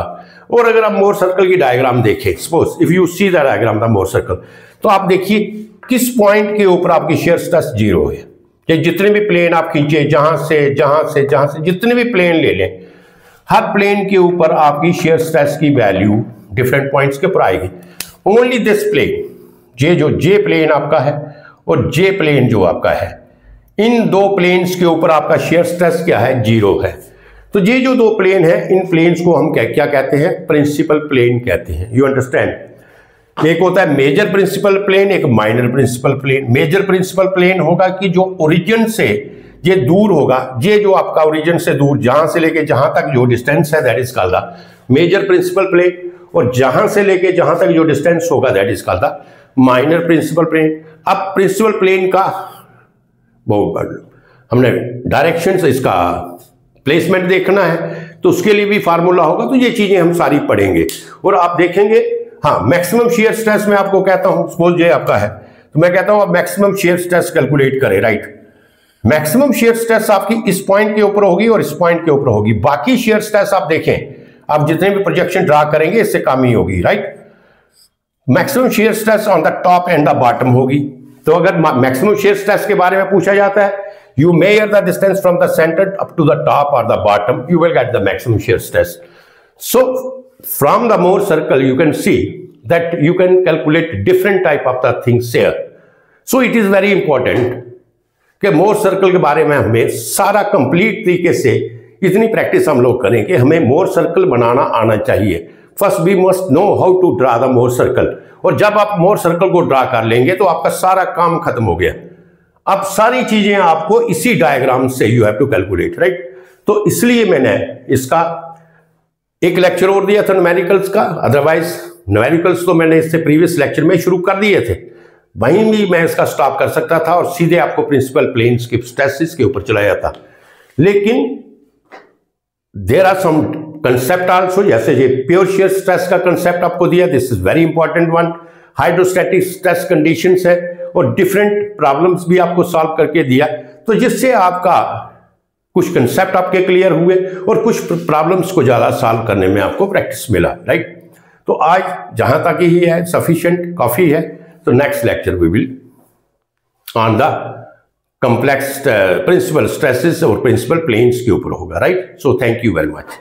और अगर आप मोर सर्कल की डायग्राम देखें, suppose if you see the diagram the Mohr circle, तो आप देखिए किस पॉइंट के ऊपर आपकी शेयर स्ट्रेस 0 है। कि जितने भी प्लेन आप खींचे, जहां से जितने भी प्लेन ले लें, हर प्लेन के ऊपर आपकी शेयर स्ट्रेस की वैल्यू डिफरेंट पॉइंट्स के ऊपर आएगी। ओनली दिस प्लेन, ये जो जे प्लेन आपका है और जे प्लेन जो आपका है, इन दो प्लेन्स के ऊपर आपका शेयर स्ट्रेस क्या है, 0 है। तो ये जो दो प्लेन है, इन प्लेन्स को हम क्या कहते हैं, प्रिंसिपल प्लेन कहते हैं। You understand. एक होता है मेजर प्रिंसिपल प्लेन, एक minor principal plane. Major principal plane होगा कि जो ओरिजिन से ये दूर होगा, ये जो आपका ओरिजिन से दूर, जहां से लेके जहां तक जो डिस्टेंस है, that is called the major principal plane. और जहां से लेके जहां तक जो डिस्टेंस होगा, that is called the minor principal plane. अब प्रिंसिपल प्लेन का हमने डायरेक्शन से इसका प्लेसमेंट देखना है, तो उसके लिए भी फार्मूला होगा। तो ये चीजें हम सारी पढ़ेंगे और आप देखेंगे। हाँ, मैक्सिमम शेयर स्ट्रेस में आपको कहता हूं, सपोज ये आपका है, तो मैं कहता हूं आप मैक्सिमम शेयर स्ट्रेस कैलकुलेट करें, राइट। मैक्सिमम शेयर स्ट्रेस आपकी इस पॉइंट के ऊपर होगी और इस पॉइंट के ऊपर होगी। बाकी शेयर स्ट्रेस आप देखें, आप जितने भी प्रोजेक्शन ड्रा करेंगे इससे कम ही होगी, right. Maximum shear stress on the top and the bottom होगी। तो अगर मैक्सिमम शेयर स्ट्रेस के बारे में पूछा जाता है, you measure the distance from the center up to the top or the bottom, you will get the maximum shear stress. So from the Mohr circle you can see that you can calculate different type of the things here. So it is very important कि Mohr circle के बारे में हमें सारा complete तरीके से इतनी practice हम लोग करें कि हमें Mohr circle बनाना आना चाहिए। First we must know how to draw the Mohr circle, और जब आप Mohr circle को ड्रा कर लेंगे तो आपका सारा काम खत्म हो गया। अब सारी चीजें आपको इसी डायग्राम से you have to calculate, right. तो इसलिए मैंने इसका एक लेक्चर और दिया था न्यूमेरिकल्स का, अदरवाइज न्यूमेरिकल्स तो मैंने इससे प्रीवियस लेक्चर में शुरू कर दिए थे, वहीं भी मैं इसका स्टॉप कर सकता था और सीधे आपको प्रिंसिपल प्लेन्स के स्ट्रेसेस के ऊपर चलाया था। लेकिन there are some concept also, जैसे ये प्योर शेयर स्ट्रेस का कंसेप्ट आपको दिया, this is very important one. Hydrostatic stress conditions है और डिफरेंट प्रॉब्लम्स भी आपको सॉल्व करके दिया, तो जिससे आपका कुछ कंसेप्ट आपके क्लियर हुए और कुछ प्रॉब्लम्स को ज़्यादा सॉल्व करने में आपको प्रैक्टिस मिला, राइट। तो आज जहाँ तक ही है सफिशिएंट, काफ़ी है। तो next lecture we will on the complex principal stresses और प्रिंसिपल प्लेन्स के ऊपर होगा, right. So thank you very much.